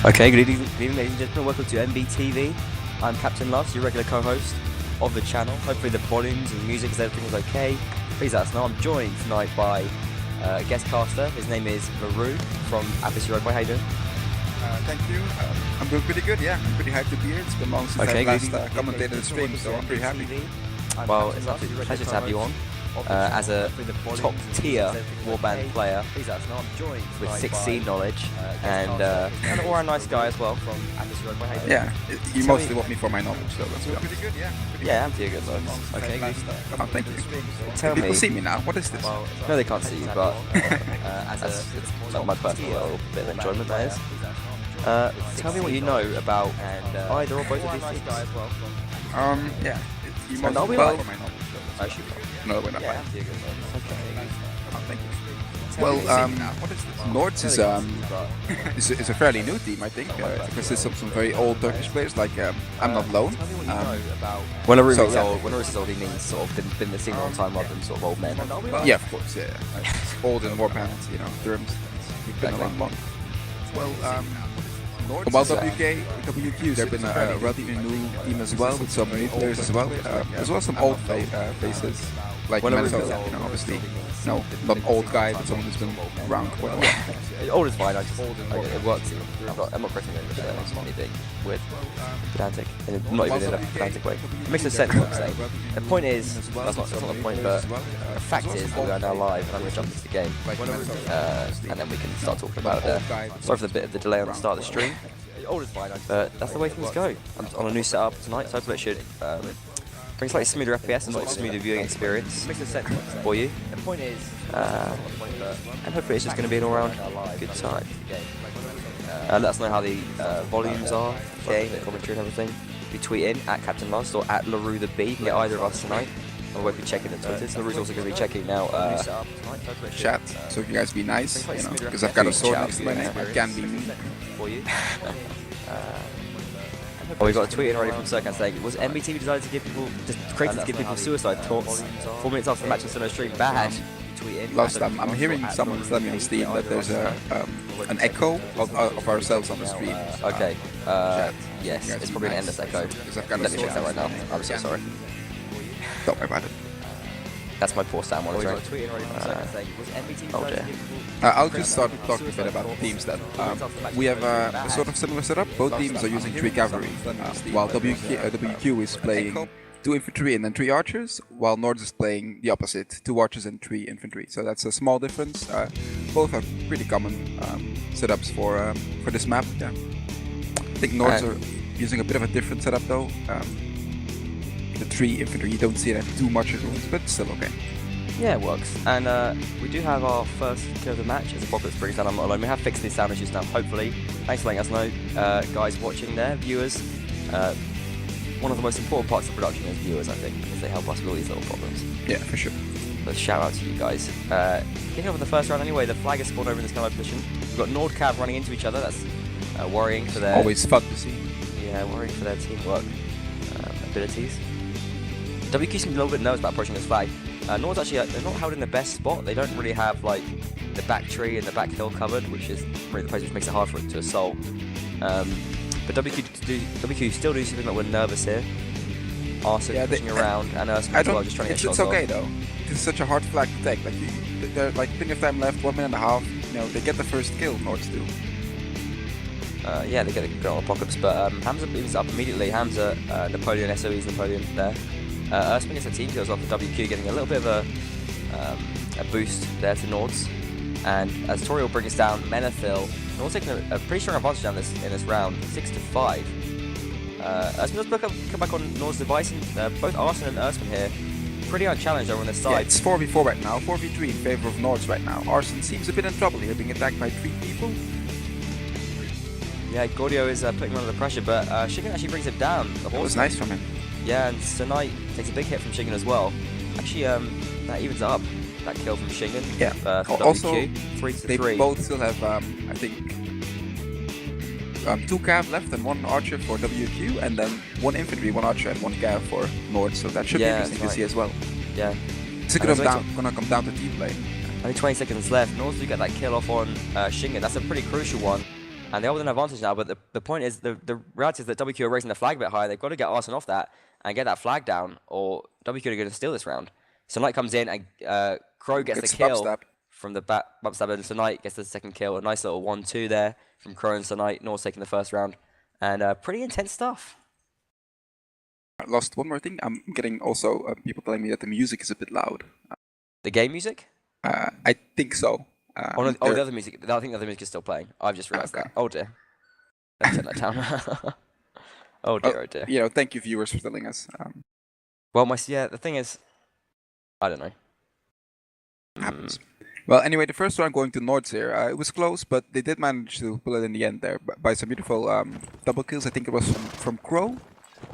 Okay, good evening, ladies and gentlemen. Welcome to MBTV. I'm Captain Loves, your regular co-host of the channel. Hopefully the volumes and music and everything is okay. Please let us know. I'm joined tonight by a guest caster. His name is Maru from Atlas Roadway. How you doing? Thank you. I'm doing pretty good, yeah. I'm pretty hyped to be here. It's been long since I've last commentated the stream, so I'm pretty happy. Well, it's an absolute pleasure to have you on. As a top tier warband player with 6C knowledge and or a nice guy as well from Atlas Roadway. Yeah, you mostly want me for my knowledge, so that's good. Pretty good, yeah. Yeah, I'm pretty good though. Okay, oh, thank you. Tell People me. see me now. What is this? No, they can't see you, but it's not my personal little bit of enjoyment, that is. Tell me what you know about either or both of these things. Yeah. You And are we well live? for my knowledge, so that's Actually, no, we're not. yeah, Right. okay. Oh, thank you. Well, Nords is a fairly new team, I think. It consists of some very old Turkish players, like I'm Not Alone. When a room So, is yeah. old, when a room is old, he means sort of been the scene a long time rather than sort of old men. Yeah, of course, yeah. Old in warband, you know, terms. We've been around long. Well, while WQ, they've been a relatively new team as well, with some new players as well some old faces, like myself, you know, obviously. No, not old guy, but someone who's been around quite a while. Old is fine, it works. I'm not pressing it, it's not anything weird, pedantic, not even in a pedantic way. It makes no sense what I'm saying. The point is, that's not the point, but the fact is that we are now live and I'm going to jump into the game, and then we can start talking about it. Sorry for the bit of the delay on the start of the stream, but that's the way things go. I'm on a new setup tonight, so hopefully it should bring slightly smoother FPS and sort of smoother viewing experience for you. And hopefully it's just going to be an all-round good time. Let us know how the volumes are, okay, the commentary and everything. Be tweeting at Captain Lust or at LaRue the B. You can get either of us tonight. I won't be checking the Twitters. LaRue's also going to be checking now Chat, so if you guys be nice, you know, because I've got a sword next to my name, I can be mean. For you. Oh, we got a tweet in already from Serkan saying, was MBTV decided to give people, just created to give people suicide thoughts 4 minutes after the match on Solo stream? Bad. Last time, I'm hearing someone tell me on Steam that there's an echo of ourselves on the stream. Okay, yes, it's probably an endless echo. Let me check that right now. I'm so sorry. Don't worry about it. That's my poor sound monitor. Oh dear. I'll just start talking a bit about the teams then. We have a sort of similar setup. Both teams are using 3 cavalry, while WQ is playing 2 infantry and then 3 archers, while Nords is playing the opposite, 2 archers and 3 infantry. So that's a small difference. Both are pretty common setups for this map. Yeah. I think Nords are using a bit of a different setup though. The 3 infantry, you don't see that too much at once, but still okay. Yeah, it works. And we do have our first kill of the match as Apocalypse brings down I'm Not Alone. We have fixed these sound issues now, hopefully. Thanks for letting us know, guys watching there, viewers. One of the most important parts of production is viewers, I think, because they help us with all these little problems. Yeah, for sure. But shout out to you guys. Kicking off in the first round anyway, the flag is spawned over in this kind of position. We've got Nord Cav running into each other, that's worrying for their... Always fun to see. Yeah, worrying for their teamwork abilities. WQ seems a little bit nervous about approaching this flag. Nords actually, they're not held in the best spot. They don't really have like the back tree and the back hill covered, which is really the place which makes it hard for it to assault. But WQ still do something like we're nervous here. Arson pushing around and Erskine as well, just trying to get shots off. It's okay though. It's such a hard flag to take. Like they're like plenty of time left, 1 minute and a half. You know, they get the first kill. Nords do. Yeah, they get a good on Apocalypse, but Hamza moves up immediately. Hamza, Napoleon, SOE's Napoleon there. Erskine gets a team kills off the WQ, getting a little bit of a boost there to Nords. And as Toriel brings down Menethil, Nords taking a pretty strong advantage down in this round, 6-5. Erskine does come back on Nords' device, and both Arson and Erskine here pretty unchallenged over on this side. Yeah, it's 4v4 right now, 4v3 in favor of Nords right now. Arson seems a bit in trouble here, being attacked by 3 people. Yeah, Gordio is putting him under the pressure, but Shingen actually brings him down. That was nice from him. Yeah, and Tonight takes a big hit from Shingen as well. Actually, that evens up that kill from Shingen. Yeah. For Also, WQ, 3-3. They both still have, I think, 2 cav left and 1 archer for WQ, and then 1 infantry, 1 archer, and 1 cav for Nords. So that should be interesting to see as well. Yeah. It's gonna come down to team play. Only 20 seconds left. Nords do get that kill off on Shingen. That's a pretty crucial one. And they are with an advantage now, but the point is, the reality is that WQ are raising the flag a bit higher. They've got to get Arson off that and get that flag down, or WQ are going to steal this round. So Knight comes in, and Crow gets the kill from the back bump stab, and Knight gets the second kill. A nice little 1-2 there from Crow and Knight. Nords taking the first round. And pretty intense stuff. Lost one more thing. I'm getting also people telling me that the music is a bit loud. The game music? I think so. The other music. I think the other music is still playing. I've just realised that. Oh dear. Let's turn that down. Oh dear. You know, thank you viewers for telling us. Well, the thing is, I don't know. Happens. Well, anyway, the first round going to Nords here. It was close, but they did manage to pull it in the end there by some beautiful double kills. I think it was from Crow.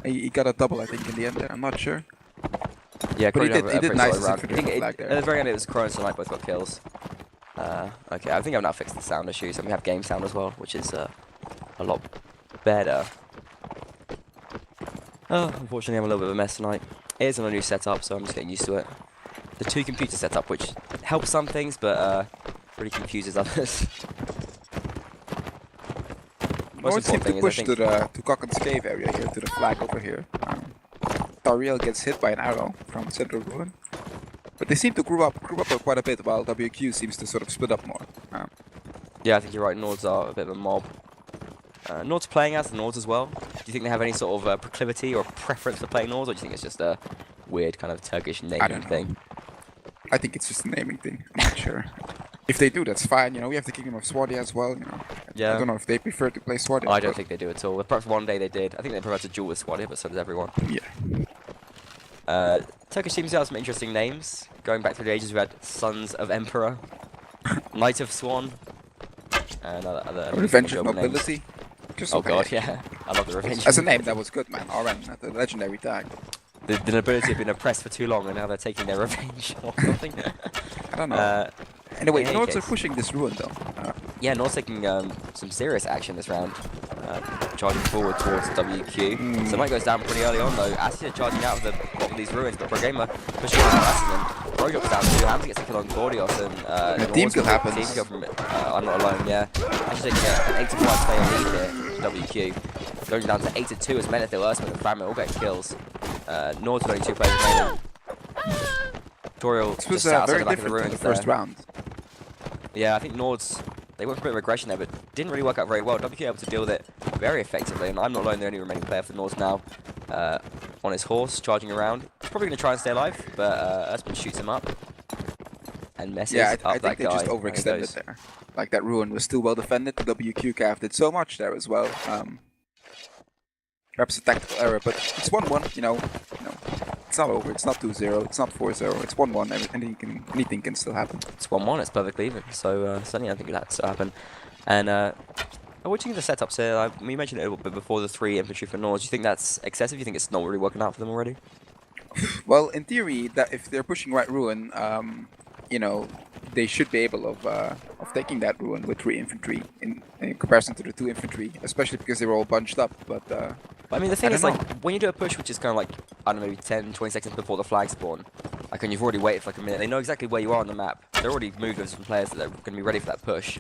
He got a double, I think, in the end there. I'm not sure. Yeah, but he did nice. At the very end, it was Crow and Knight both got kills. Okay, I think I've now fixed the sound issues, and we have game sound as well, which is a lot better. Oh, unfortunately, I'm a little bit of a mess tonight. It is on a new setup, so I'm just getting used to it. The 2-computer setup, which helps some things, but really confuses others. Nords seem to push to Cocken's Cave area here, to the flag over here. Tariel gets hit by an arrow from Central Ruin. But they seem to group up quite a bit, while WQ seems to sort of split up more. Yeah, I think you're right. Nords are a bit of a mob. Nords playing as the Nords as well. Do you think they have any sort of proclivity or preference for playing Nords, or do you think it's just a weird kind of Turkish naming thing? I think it's just a naming thing. I'm not sure. If they do, that's fine. You know, we have the Kingdom of Swadia as well. You know, yeah. I don't know if they prefer to play Swadia. I don't think they do at all. Perhaps one day they did. I think they prefer to duel with Swadia, but so does everyone. Yeah. Turkish teams have some interesting names. Going back through the ages, we had Sons of Emperor, Knight of Swan, and other Revenge of Nobility. Oh god, yeah. I love the Revenge. As a name, that was good, man. RN, the legendary tag. The nobility have been oppressed for too long, and now they're taking their revenge or something. I don't know. Anyway, Nords are pushing this ruin, though. Yeah, Nords taking some serious action this round. Charging forward towards WQ. So Knight goes down pretty early on, though. Acid charging out of the bottom of these ruins, but Progamer pushing on Acid. Pro drops down to Hamza gets a kill on Gordios, and the team kill happens. Team kill from I'm Not Alone, yeah. Actually taking an 8-5 player lead here, WQ. Going down to 8-2 as Menethil, Ursman, and Famine all get kills. Nords with only 2 players remaining. Toriel this was very different in the first round. Yeah, I think Nords, they went for a bit of regression there, but didn't really work out very well. WQ able to deal with it very effectively, and I'm Not Alone, the only remaining player for Nords now. On his horse, charging around. He's probably going to try and stay alive, but Ursman shoots him up and messes up that guy. I think they just overextended there. Like, that ruin was still well defended. The WQ Cav did so much there as well. Perhaps a tactical error, but it's 1-1, you know. It's not over, it's not 2-0, it's not 4-0, it's 1-1, anything can still happen. It's 1-1, it's perfectly even, so certainly I think that can still happen. And what do you think of the setups here? You mentioned it a little bit before, the 3 infantry for Nords. Do you think that's excessive? Do you think it's not really working out for them already? Well, in theory, that if they're pushing right ruin, you know, they should be able of taking that ruin with 3 infantry in comparison to the 2 infantry, especially because they were all bunched up, but I mean, the thing is, like, when you do a push, which is kind of like, I don't know, maybe 10, 20 seconds before the flag spawn, like, and you've already waited for like a minute, they know exactly where you are on the map. They're already moved with some players that they're going to be ready for that push.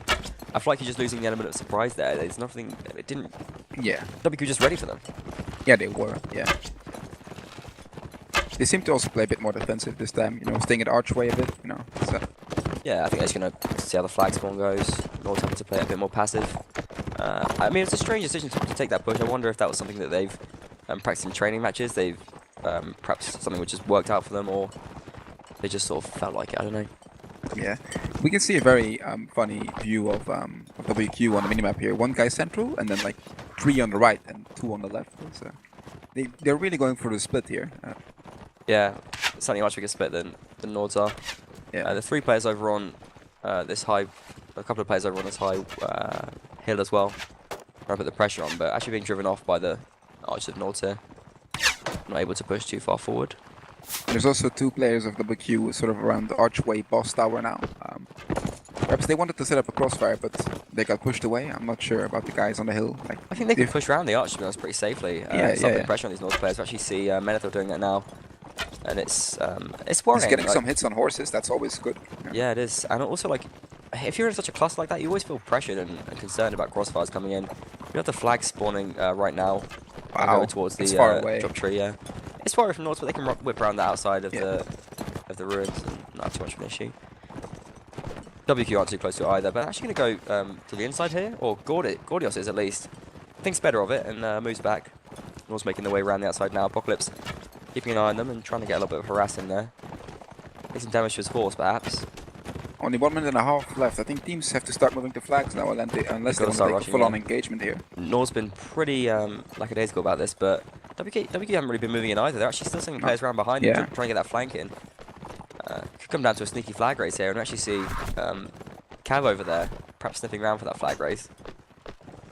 I feel like you're just losing the element of surprise there. There's nothing, it didn't... Yeah. WQ just ready for them. Yeah, they were, yeah. They seem to also play a bit more defensive this time, you know, staying at archway a bit, you know. So. Yeah, I think they're just going to see how the flag spawn goes. Nords having to play a bit more passive. I mean, it's a strange decision to take that push. I wonder if that was something that they've practiced in training matches. They've perhaps something which has worked out for them, or they just sort of felt like it. I don't know. Yeah, we can see a very funny view of WQ on the minimap here. 1 guy central, and then like 3 on the right and 2 on the left. So they're really going for the split here. Yeah, it's certainly a much bigger split than Nords are. Yeah. The 3 players over on this high, a couple of players over on this high hill as well. Trying to put the pressure on, but actually being driven off by the archers of Nords here. Not able to push too far forward. There's also 2 players of WQ sort of around the archway boss tower now. Perhaps they wanted to set up a crossfire, but they got pushed away. I'm not sure about the guys on the hill. Like, I think they can push around the arch, to be honest, pretty safely. Stopping pressure on these Nords players. We actually see Menethil doing that now. And it's worrying. He's getting some hits on horses, that's always good. Yeah, it is. And also, like, if you're in such a cluster like that, you always feel pressured and concerned about crossfires coming in. We have the flag spawning right now. Wow, Going towards the it's far away. drop tree. Yeah, it's far away from Nords, but they can whip around the outside of the ruins and not have too much of an issue. WQ aren't too close to it either, but actually going to go to the inside here, or Gordios is at least. Thinks better of it and moves back. Nords making their way around the outside now. Apocalypse keeping an eye on them and trying to get a little bit of harass in there. Make some damage to his horse, perhaps. Only 1 minute and a half left. I think teams have to start moving the flags now, unless they want to take full-on engagement here. Nor's been pretty lackadaisical about this, but WQ haven't really been moving in either. They're actually still sending players around behind them, trying to get that flank in. Could come down to a sneaky flag race here, and actually see Cav over there, perhaps sniffing around for that flag race.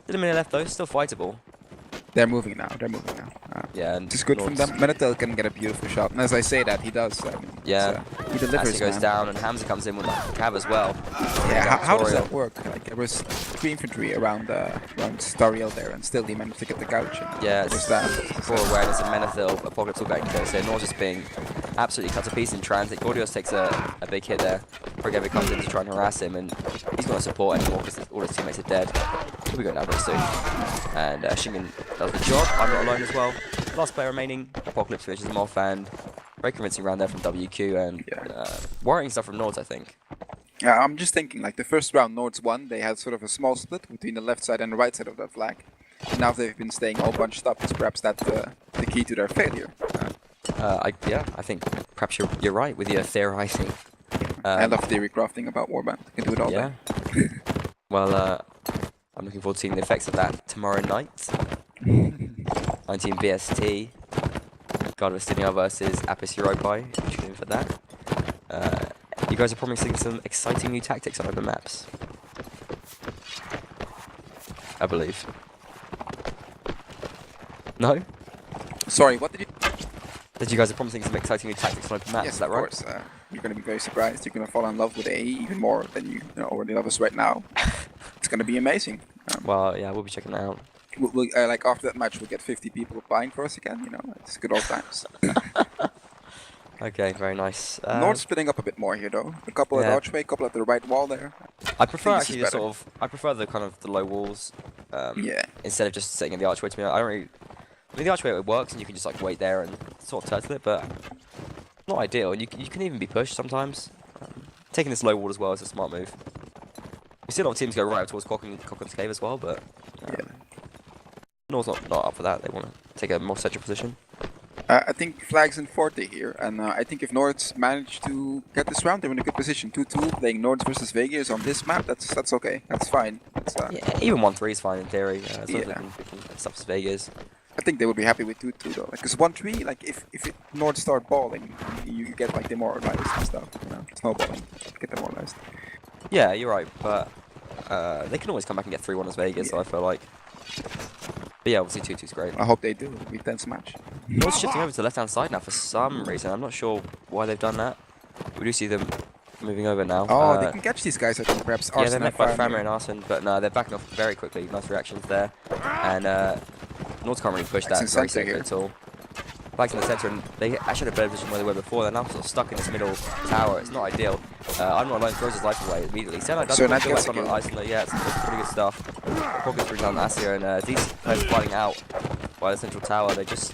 Did a minute left though, still fightable. They're moving now. Yeah, and it's good from them. Menetel can get a beautiful shot, and as I say that, he does. I mean, he delivers. As he goes down, and Hamza comes in with Cav as well. Yeah, how does that work? Like there was 3 infantry around Stariel there, and still he managed to get the couch. Yeah, it's that. For awareness and Menethil, Apocalypse all back to go. So Nor's just being absolutely cut to pieces in transit. Gordios takes a big hit there. Forgever comes in to try and harass him, and he's not support anymore because all his teammates are dead. He'll be going down very soon. And Shingen does the job. I'm not alone as well. Last player remaining. Apocalypse finishes him off, and very convincing round there from WQ, and worrying stuff from Nords, I think. Yeah, I'm just thinking, like the first round Nords won, they had sort of a small split between the left side and the right side of that flag. And now they've been staying all bunched up. Is perhaps that the key to their failure? I think perhaps you're right with your theorizing. I love theory crafting about Warband. You can do it all day. Well, I'm looking forward to seeing the effects of that tomorrow night. 19 BST. God of Stynia versus Apis Europae. Tune in for that. You guys are promising some exciting new tactics on open maps, I believe. No? Sorry, what did you... That you guys are promising some exciting new tactics on open maps, yes, is that right? Of course. You're going to be very surprised. You're going to fall in love with AE even more than you already love us right now. It's going to be amazing. Well, yeah, we'll be checking it out. We'll, like after that match, we'll get 50 people buying for us again. It's good old times. Okay, very nice. North splitting up a bit more here, though. A couple at the archway, a couple at the right wall there. I prefer actually I prefer the kind of the low walls. Instead of just sitting in the archway. To me, I don't really. I mean, the archway it works, and you can just like wait there and sort of turtle it, but not ideal. And you can even be pushed sometimes. Taking this low wall as well is a smart move. We see a lot of teams go right up towards Cochran's Cave as well, but Nor's not up for that. They want to take a more central position. I think flags in Forte here, and I think if Nords manage to get this round, they're in a good position. 2-2, playing Nords versus Vegas on this map, that's okay. That's fine. Yeah, even 1-3 is fine in theory. As long as we can stuff Vegas. I think they would be happy with 2-2 though. Because 1-3, like if Nords start balling, you get like demoralized and stuff. Snowballing, get demoralized. Yeah, you're right, but they can always come back and get 3-1 as Vegas. So I feel like. But yeah, obviously 2-2 is great. I hope they do. It'll be a tense match. Nords shifting over to the left-hand side now for some reason. I'm not sure why they've done that. We do see them moving over now. Oh, they can catch these guys, I think, perhaps. Yeah, they're met by Framer and Arson, but no, they're backing off very quickly. Nice reactions there. And Nords can't really push that very safely at all. Flags in the centre, and they actually had a better position where they were before. They're now sort of stuck in this middle tower. It's not ideal. I'm not alone, throws his life away immediately. So that gets on Iceland. Yeah, it's pretty good stuff. Pockets bring down Asir, and these players fighting out by the central tower. They just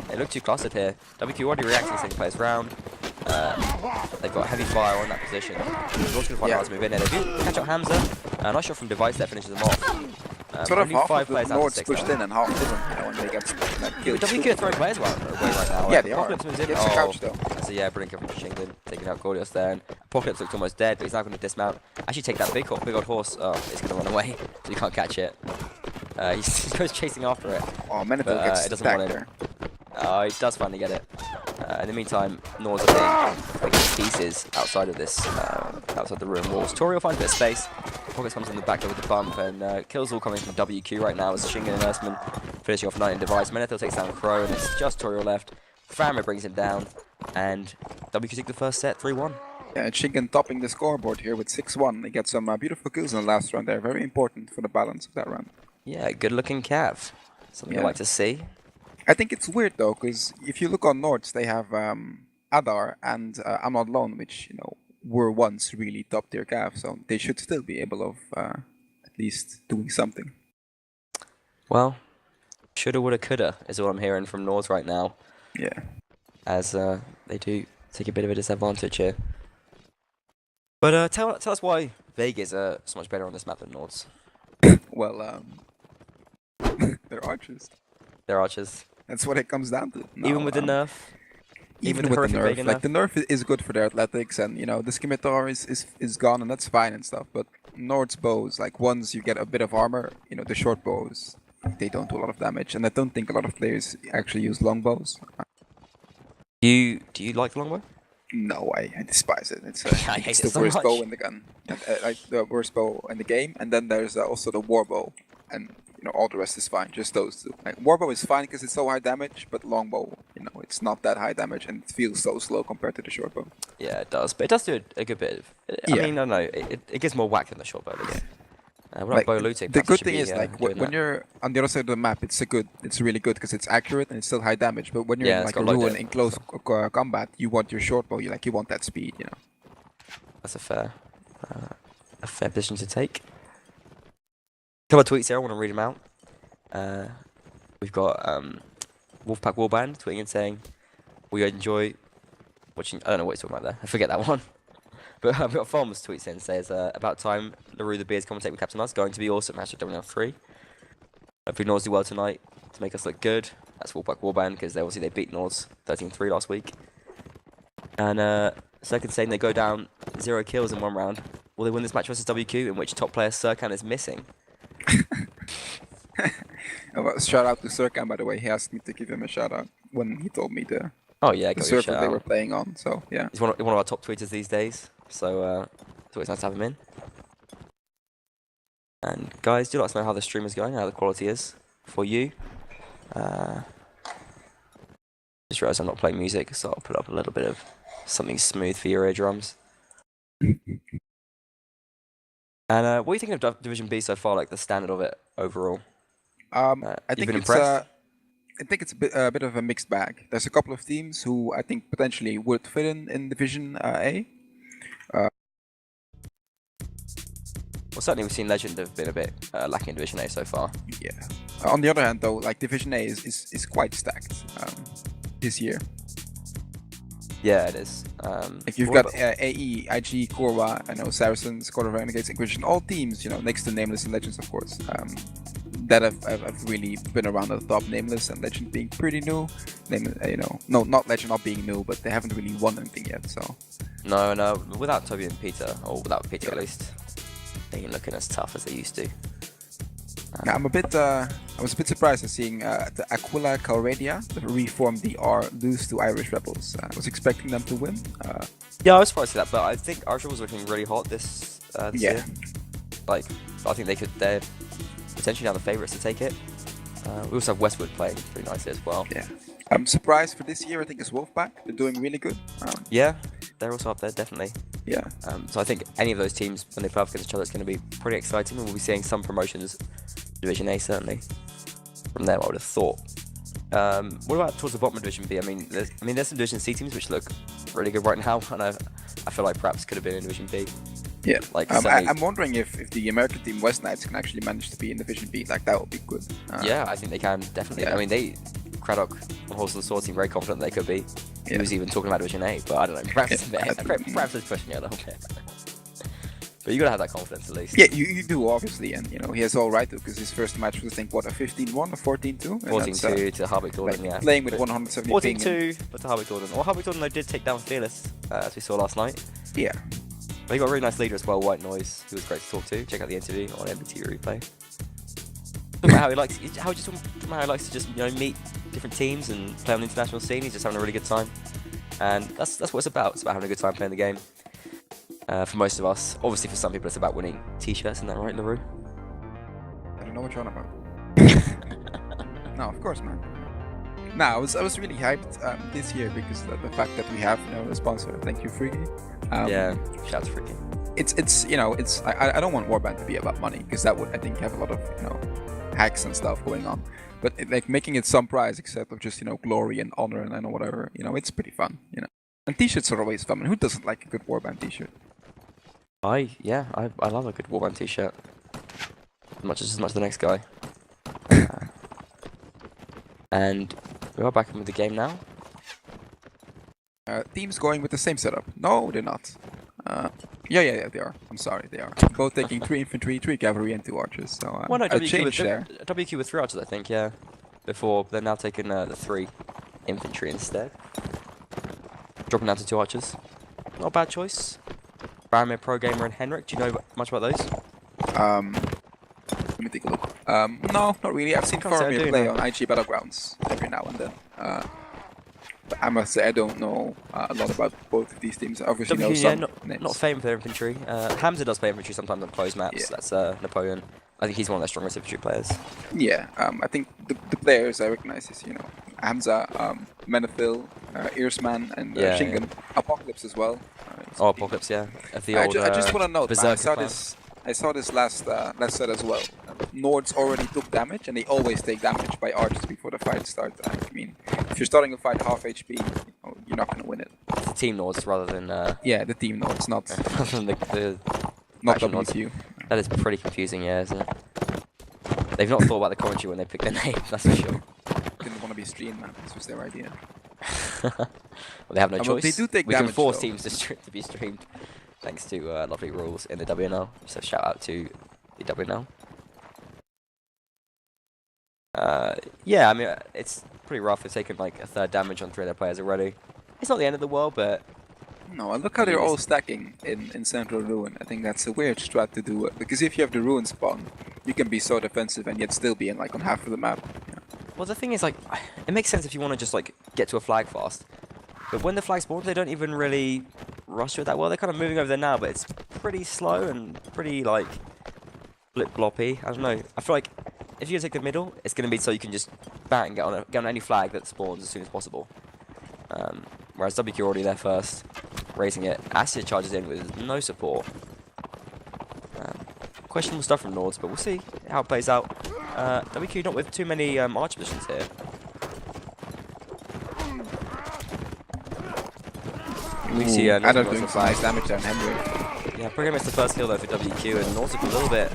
they look too clustered here. WQ already reacting, sending players round. They've got heavy fire on that position. They're also going to find out to move in there. They do catch up Hamza. Nice shot from Device that finishes them off. Sort of half of the Nords pushed in and half didn't when they get killed. WQ are throwing players away right now. Yeah, they are. Moves in. Gets a couch though. So yeah, brilliant cover from Shington, taking out Gordios there. And Apocalypse looks almost dead, but he's now going to dismount. Actually take that big old horse. Oh, it's going to run away, so you can't catch it. He goes chasing after it. Oh, Menethil gets it doesn't want it. Oh, he does finally get it. In the meantime, Nords are being pieces outside of this, outside the ruin walls. Toriel finds a bit of space. Pockets comes on the back door with the bump, and kills all coming from WQ right now as Shingen and Erstmann finishing off 9 Device. Menethil takes down Crow, and it's just Toriel left. Framer brings him down, and WQ take the first set 3-1. Yeah, Shingen topping the scoreboard here with 6-1. They get some beautiful kills in the last round there. Very important for the balance of that round. Yeah, good looking Cav. Something I like to see. I think it's weird though, because if you look on Nords, they have Adar and I'm Not Alone, which were once really top tier cav, so they should still be able of at least doing something. Well, shoulda, woulda, coulda is what I'm hearing from Nords right now, Yeah. as they do take a bit of a disadvantage here. But tell us why Vegas are so much better on this map than Nords. Well, they're archers. They're archers. That's what it comes down to. No, Even with the nerf? even the with the horrific nerf, Vega like nerf? the nerf is good for their athletics, and the scimitar is gone, and that's fine and stuff. But Nord's bows, like once you get a bit of armor, the short bows, they don't do a lot of damage, and I don't think a lot of players actually use long bows. Do you like the longbow? No, I despise it. It's I hate it's it the so worst bow much. in the gun, like the worst bow in the game. And then there's also the war bow, and all the rest is fine. Just those two. Like warbow is fine because it's so high damage, but longbow, it's not that high damage and it feels so slow compared to the short bow. Yeah, it does, but it does do a good bit of. I mean, I don't know, it gives more whack than the short bow. At least. We're not Like, bow looting. the perhaps we good should thing be, is like doing when that. you're on the other side of the map, it's really good because it's accurate and it's still high damage. But when you're Yeah, in it's like a got low ruin depth, in close so. combat, you want your short bow. You want that speed. That's a fair position to take. A couple of tweets here. I want to read them out. We've got Wolfpack Warband tweeting and saying, "We enjoy watching." I don't know what he's talking about there. I forget that one. But I've got Farmers tweets in says, "About time LaRue the Beers commentate with Captain Us. Going to be awesome. Hashtag WNL3. Hopefully Nords do well tonight to make us look good." That's Wolfpack Warband because they beat Nords 13-3 last week. And second saying they go down 0 kills in 1 round. Will they win this match versus WQ, in which top player Serkan is missing? Well, shout out to Serkan, by the way. He asked me to give him a shout out when he told me the Oh yeah, the got your server shout they out. were playing on. So yeah. He's one of our top tweeters these days, so it's always nice to have him in. And guys, do let us know how the stream is going, how the quality is for you. Just realised I'm not playing music, so I'll put up a little bit of something smooth for your eardrums. And what do you think of Division B so far, like the standard of it overall? I You've think been it's impressed? I think it's a bit of a mixed bag. There's a couple of teams who I think potentially would fit in Division A. Well, certainly we've seen Legend have been a bit lacking in Division A so far. Yeah. On the other hand, though, like Division A is quite stacked this year. Yeah, it is. Like you've got AE, IG, Korwa, I know Saracens, Squad of Renegades, Inquisition, all teams, next to Nameless and Legends, of course, that have really been around at the top. Nameless and Legend being pretty new. No, not Legend not being new, but they haven't really won anything yet. So. No, without Toby and Peter, or without Peter at least, they ain't looking as tough as they used to. I was a bit surprised at seeing the Aquila Calradia, the reformed DR, lose to Irish Rebels. I was expecting them to win. Yeah, I was surprised to see that, but I think Irish Rebels looking really hot this Yeah. year. Like, I think they're potentially now the favourites to take it. We also have Westwood playing pretty nicely as well. Yeah. I'm surprised for this year. I think it's Wolfpack. They're doing really good. Yeah, they're also up there, definitely. Yeah. So I think any of those teams, when they play off against each other, it's going to be pretty exciting, and we'll be seeing some promotions. Division A, certainly. From there, I would have thought. What about towards the bottom of Division B? I mean, there's some Division C teams which look really good right now, and I feel like perhaps could have been in Division B. Yeah. Like, I'm wondering if the American team West Knights can actually manage to be in Division B. Like, that would be good. Yeah, I think they can, definitely. Yeah. I mean, Craddock on Horse of the Sword seem very confident they could be. He Yeah. was even talking about Division A, but I don't know. Perhaps it's pushing it a little bit. But you got to have that confidence at least. Yeah, you do, obviously. And, he has all right to, because his first match was, I think, what, a 15-1 or 14-2? 14-2 to Harvick Gordon, like yeah. playing with 170 ping. 14-2, but to Harvick Gordon. Well, Harvick Gordon, though, did take down Fearless, as we saw last night. Yeah. But he got a really nice leader as well, White Noise, who was great to talk to. Check out the interview on MBT Replay. Talking about how he likes to just meet different teams and play on the international scene. He's just having a really good time, and that's what it's about. It's about having a good time playing the game. For most of us, obviously for some people, it's about winning T-shirts. Isn't that right, LaRue? I don't know what you're on about. No, of course not. No, I was really hyped this year because of the fact that we have a sponsor. Thank you, Freaky. Yeah, shout out to Freaky. I don't want Warband to be about money because that would, I think, have a lot of hacks and stuff going on. But like making it some prize except of just glory and honor and whatever, it's pretty fun. And t-shirts are always fun. Who doesn't like a good warband t-shirt? I love a good warband t-shirt. As much as the next guy. And we are back in with the game now. Teams going with the same setup. No, they're not. Yeah, they are. I'm sorry, they are. Both taking 3 infantry, 3 cavalry, and 2 archers. So Well, no, a change there. WQ with 3 archers, I think, yeah. Before, they're now taking the 3 infantry instead. Dropping down to 2 archers. Not a bad choice. Baramir, Pro Gamer, and Henrik. Do you know much about those? Let me take a look. No, not really. I've seen Can't say I Faramir do, play no. on IG Battlegrounds every now and then. But I must say I don't know a lot about both of these teams. I obviously know WQ, some yeah, names. not famous for their infantry. Hamza does play infantry sometimes on closed maps. Yeah. That's Napoleon. I think he's one of their strongest infantry players. Yeah, I think the players I recognize is, Hamza, Menethil, Earsman, and Yeah, Shingen. Apocalypse as well. Oh, Apocalypse, yeah. Of the I old, just want to note, man, Berserker I saw this last set as well. Nords already took damage, and they always take damage by archers before the fight starts. I mean, if you're starting a fight half HP, you're not going to win it. the team Nords rather than Yeah, the team Nords, not the not faction Nords. WQ. That is pretty confusing, yeah, isn't it? They've not thought about the commentary when they picked their name, that's for sure. Didn't want to be streamed, man. This was their idea. Well, they have no Well, choice. they do take we can damage, force though. teams to be streamed thanks to lovely rules in the WNL. So shout out to the WNL. Yeah, I mean, it's pretty rough. They've taken like a 3rd damage on 3 of their players already. It's not the end of the world, but No, and look how they're all stacking in Central Ruin. I think that's a weird strat to do. Because if you have the Ruin spawn, you can be so defensive and yet still be in like on half of the map. Yeah. well, the thing is, like, it makes sense if you want to just like get to a flag fast. But when the flag spawns, they don't even really rush to it that well. They're kind of moving over there now, but it's pretty slow and pretty like blip-bloppy. I don't know. I feel like if you take the middle, it's going to be so you can just bang get on any flag that spawns as soon as possible. Whereas WQ already there first, raising it. Acid charges in with no support. Questionable stuff from Nords, but we'll see how it plays out. WQ not with too many archer positions here. We see I Nords don't goes think for some nice damage there on Henry. Yeah, Program is the first kill though for WQ, and Nords a little bit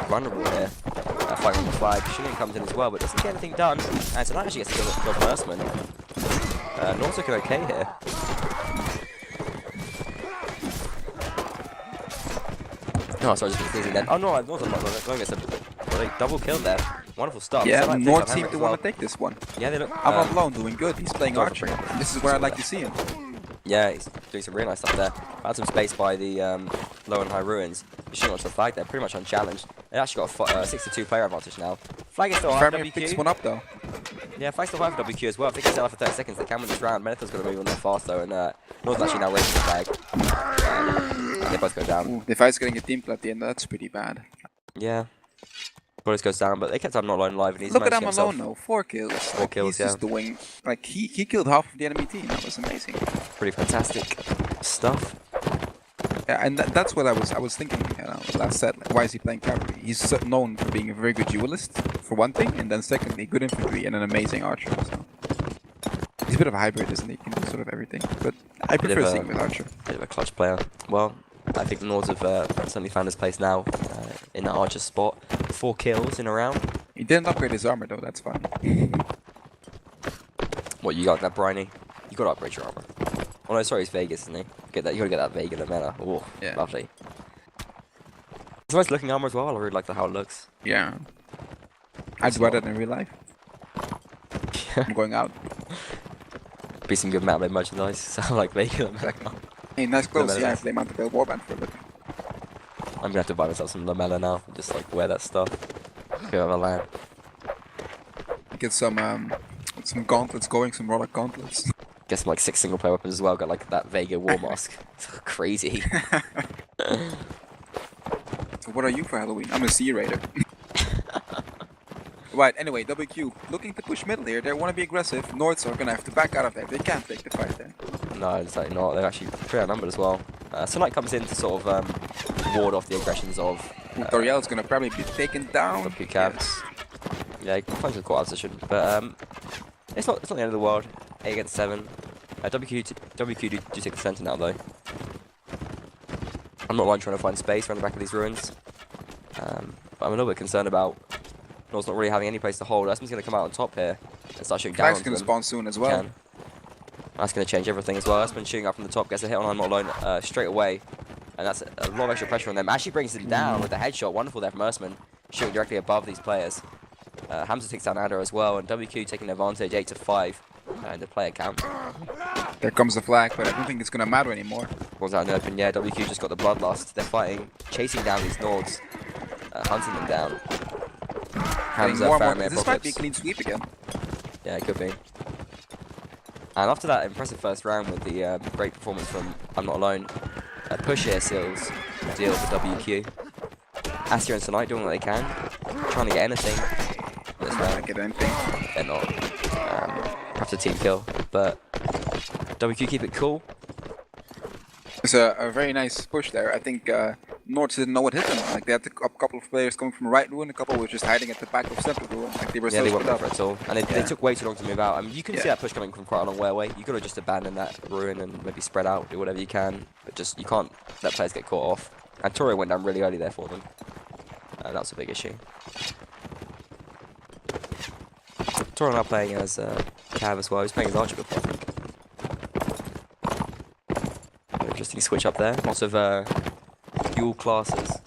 vulnerable here. Fighting on the flag. Shingen comes in as well, but doesn't get anything done. And tonight actually gets to kill Firstman. Nords looking okay here. Oh, sorry, just sneezing then. Oh no, Nords not going to double kill there. Wonderful stuff. Yeah, So I like Nords Henrik seem as to well. want to take this one. Yeah, they look. Avant Lone doing good. He's playing Nords archer. are pretty- This is where I'd like to see him. Yeah, he's doing some really nice stuff there. Had some space by the low and high ruins. Shooting onto the flag there, pretty much unchallenged. They actually got a 62 player advantage now. Flag is still high for Faramir picks WQ. one up though. Yeah, flag still high for WQ as well. If they can sell for 30 seconds, they can win this round. Menethil's going to move on there fast though, and North's actually now raising the flag. And they both go down. Ooh, the fight's getting a team kill at the end. That's pretty bad. Yeah. Bullets goes down, but they kept him not alone alive, and he's Look at managed to him get alone though. 4 kills. 4 kills, He's yeah. just doing like he killed half of the enemy team. That was amazing. pretty fantastic stuff. Yeah, and that's what I was thinking last set. Like, why is he playing cavalry? He's known for being a very good duelist, for one thing, and then secondly, good infantry and an amazing archer. So he's a bit of a hybrid, isn't he? He can do sort of everything. But I prefer seeing with archer. Bit of a clutch player. Well, I think Nords have certainly found his place now in that archer spot. 4 kills in a round. He didn't upgrade his armor though. That's fine. What, you got that briny? You got to upgrade your armor. Oh no, sorry, it's Vegas, isn't he? Get that. You gotta get that Vega Lamella. Oh, Yeah. lovely. It's a nice looking armor as well. I really like how it looks. Yeah. I'd wear that in real life. I'm going out. Be some good mount-and-blade merchandise. Sound like Vega Lamella. Hey, nice clothes. Lamella. Yeah, I play mount&blade warband for a bit. I'm gonna have to buy myself some Lamella now. And just like wear that stuff. Go have a land. Get some gauntlets going, some Rollock gauntlets. Get some like 6 single player weapons as well. Got like that Vega war mask. It's crazy. So what are you for Halloween? I'm a Sea Raider. Right, anyway, WQ looking to push middle here. They want to be aggressive. Nords are gonna have to back out of there. They can't take the fight there. No, it's like not. They're actually pretty outnumbered as well. Sunlight comes in to sort of ward off the aggressions of Toriel's gonna probably be taken down. WQ camps. Yeah, he finds a court position, but it's not the end of the world. 8 against 7. WQ do take the center now though. I'm not trying to find space around the back of these ruins. But I'm a little bit concerned about Nords not really having any place to hold. Aspen's going to come out on top here and start shooting down. Flag's going to spawn soon as well. That's going to change everything as well. Aspen shooting up from the top, gets a hit on I'm Not Alone straight away. And that's a lot of extra pressure on them. Actually brings them down with the headshot. Wonderful there from Earthman, shooting directly above these players. Hamza takes down Adder as well, and WQ taking advantage 8-5 in the player count. There comes the flag, but I don't think it's going to matter anymore. Balls out in the open, yeah, WQ just got the bloodlust. They're fighting, chasing down these Nords, hunting them down. Hamza, Faramir, this might be a clean sweep again. Yeah, it could be. And after that impressive first round with the great performance from I'm Not Alone, push here seals the deal for WQ. Astia and Tonight doing what they can, trying to get anything. This round. Get anything. They're not. Perhaps a team kill, but WQ keep it cool. It's a very nice push there. I think Nords didn't know what hit them. Like they had a couple of players coming from right ruin, a couple were just hiding at the back of central ruin. Like they were so weren't split for up. it at all, and they took way too long to move out. I mean, you can see that push coming from quite a long way away. You could have just abandoned that ruin and maybe spread out, do whatever you can, but just you can't let players get caught off. And Torio went down really early there for them. That was a big issue. Torio now playing as Cav as well. He's playing as Archer before, I think. Interesting switch up there. Lots of dual classes.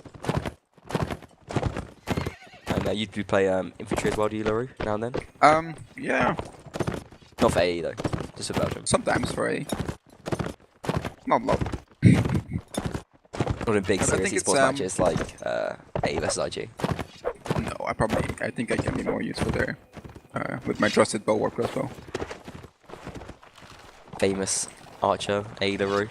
And you do play infantry as well, do you, LaRue, now and then? Yeah. Not for AE though, just for Belgium. Sometimes for AE. Not a lot. Not in big serious esports matches like AE versus IG. No, I think I can be more useful there. With my trusted bow or crossbow. Famous Archer, AE LaRue.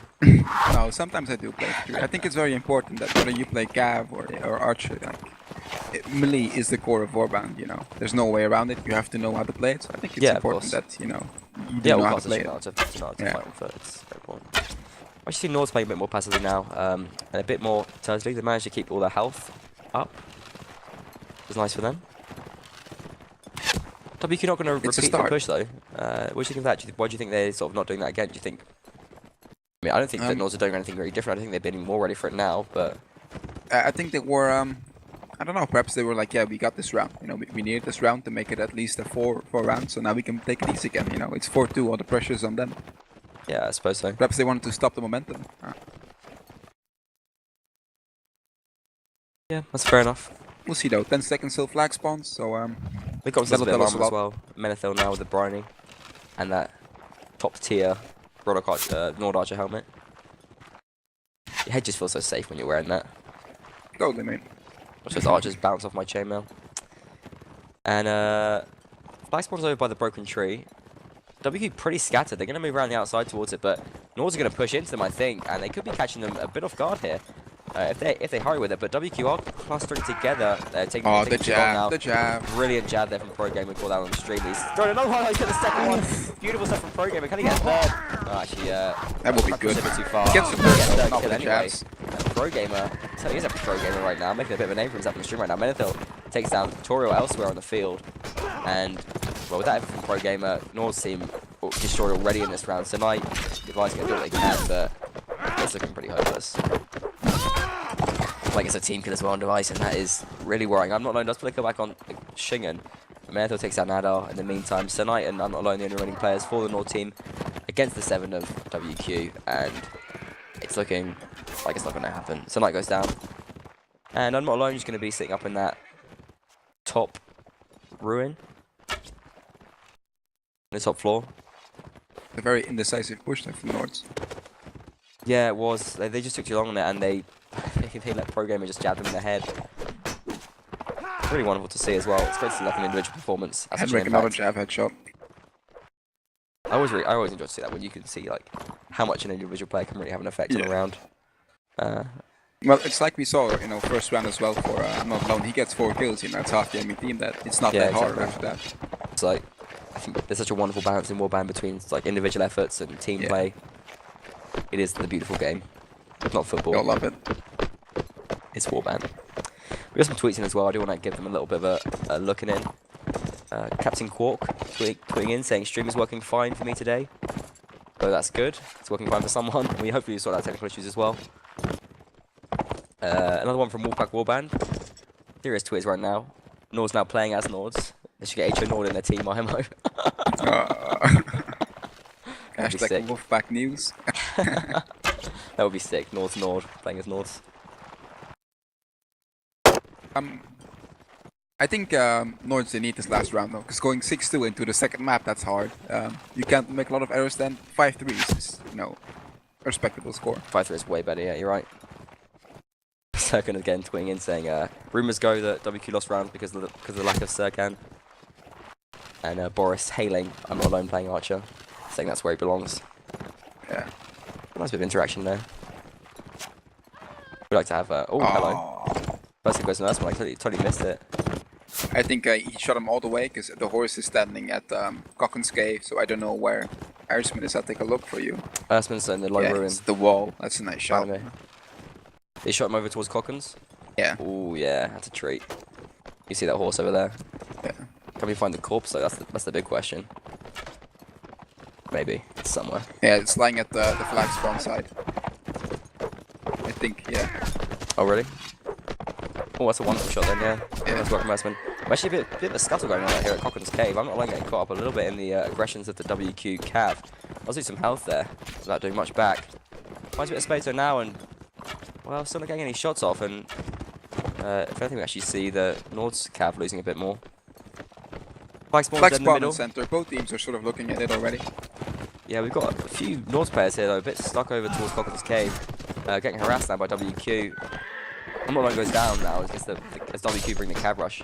No, sometimes I do play infantry. I think it's very important that whether you play Cav or Archer, like, melee is the core of Warband, you know. There's no way around it, you have to know how to play it. So I think it's important that, you know, you do know how to play it. To fight on foot, it's very important. I see Nords playing a bit more passively now, and a bit more turtly. They managed to keep all their health up. It was nice for them. WQ not going to repeat the push though. What do you think of that? Why do you think they're sort of not doing that again? Do you think? I mean, I don't think that Nords are doing anything very different. I think they're being more ready for it now, but I think they were. I don't know. Perhaps they were like, yeah, we got this round. You know, we needed this round to make it at least a four round. So now we can take it easy again. You know, it's 4-2. All the pressure's on them. Yeah, I suppose so. Perhaps they wanted to stop the momentum. Yeah, that's fair enough. We'll see though. 10 seconds till flag spawns. So we got some bit of armor as well. Menethil now with the briny and that top tier Nord Archer helmet. Your head just feels so safe when you're wearing that. Totally, mate. Watch those archers bounce off my chainmail. And flag spawns over by the broken tree. WQ pretty scattered. They're going to move around the outside towards it, but Nords are going to push into them, I think, and they could be catching them a bit off guard here if they hurry with it. But WQ are clustering together. Taking the jab. Brilliant jab there from Pro Gamer. Called out on the stream. He's throwing another one. He's got the second one. Beautiful stuff from Pro Gamer. Can he get a third? Oh, actually, that will be good. A bit too far. Gets the third kill anyway. Pro Gamer. So he's a Pro Gamer right now, making a bit of a name for himself on the stream right now. Menethil takes down Torio elsewhere on the field, and well, with that effort from Pro Gamer, Nords team destroyed already in this round. Tonight, the guys can do what they can, but it's looking pretty hopeless. Like it's a team kill as well on device, and that is really worrying. I'm Not Alone does flicker back on Shingen. Menethil takes down Nadar in the meantime. Tonight and I'm Not Alone, the only running players for the Nord team against the 7 of WQ, and it's looking like it's not going to happen. Tonight goes down, and I'm Not Alone is going to be sitting up in that top ruin, the top floor. A very indecisive push there from Nords. Yeah, it was. They just took too long on it, and they let Pro Gamer just jab them in the head. Really wonderful to see as well. It's great to see like an individual performance. Henrik, another jab headshot. I always enjoy to see that when you can see like how much an individual player can really have an effect on a round. Well, it's like we saw, you know, first round as well for I'm Not Alone. He gets 4 kills, you know, it's half the enemy team. That it's not that hard after that. It's like I think there's such a wonderful balance in Warband between like individual efforts and team play. It is the beautiful game. It's not football. I love it. It's Warband. We got some tweets in as well. I do want to give them a little bit of a looking in. Captain Quark tweeting in saying stream is working fine for me today. So that's good. It's working fine for someone. We hopefully sort out technical issues as well. Another one from Wolfpack Warband. Here is Twiz right now. Nords now playing as Nords. They should get HO Nord in their team IMO. Hashtag Wolfpack news. That would be sick. Nords Nord playing as Nords. I think Nords they need this last round though, because going 6-2 into the second map, that's hard. You can't make a lot of errors then. 5-3 is, you know, a respectable score. 5-3 is way better, yeah, you're right. Serkan again tweeting in saying, rumours go that WQ lost rounds because of the lack of Serkan. And Boris hailing, I'm not alone playing Archer, saying that's where he belongs. Yeah. Nice bit of interaction there. We'd like to have, hello. First thing goes to the last one, I totally missed it. I think he shot him all the way because the horse is standing at Cocken's Cave, so I don't know where Ersman is. I'll take a look for you. Ersman's in the low ruin. It's the wall. That's a nice shot. They shot him over towards Cocken's? Yeah. Oh yeah, that's a treat. You see that horse over there? Yeah. Can we find the corpse though? That's the big question. Maybe. It's somewhere. Yeah, it's lying at the flag spawn side. I think, yeah. Oh really? Oh, that's a one-shot shot then, yeah. Yeah. That's working, Ersman. Actually, a bit of a scuttle going on out here at Cocken's Cave. I'm not like getting caught up a little bit in the aggressions of the WQ Cav. I'll lose some health there without doing much back. Finds a bit of space though now, and well, still not getting any shots off. And if anything, we actually see the Nords Cav losing a bit more. Flag spawn in the middle. Center. Both teams are sort of looking at it already. Yeah, we've got a few Nords players here though, a bit stuck over towards Cocken's Cave, getting harassed now by WQ. I'm not goes down now as WQ bring the cab rush.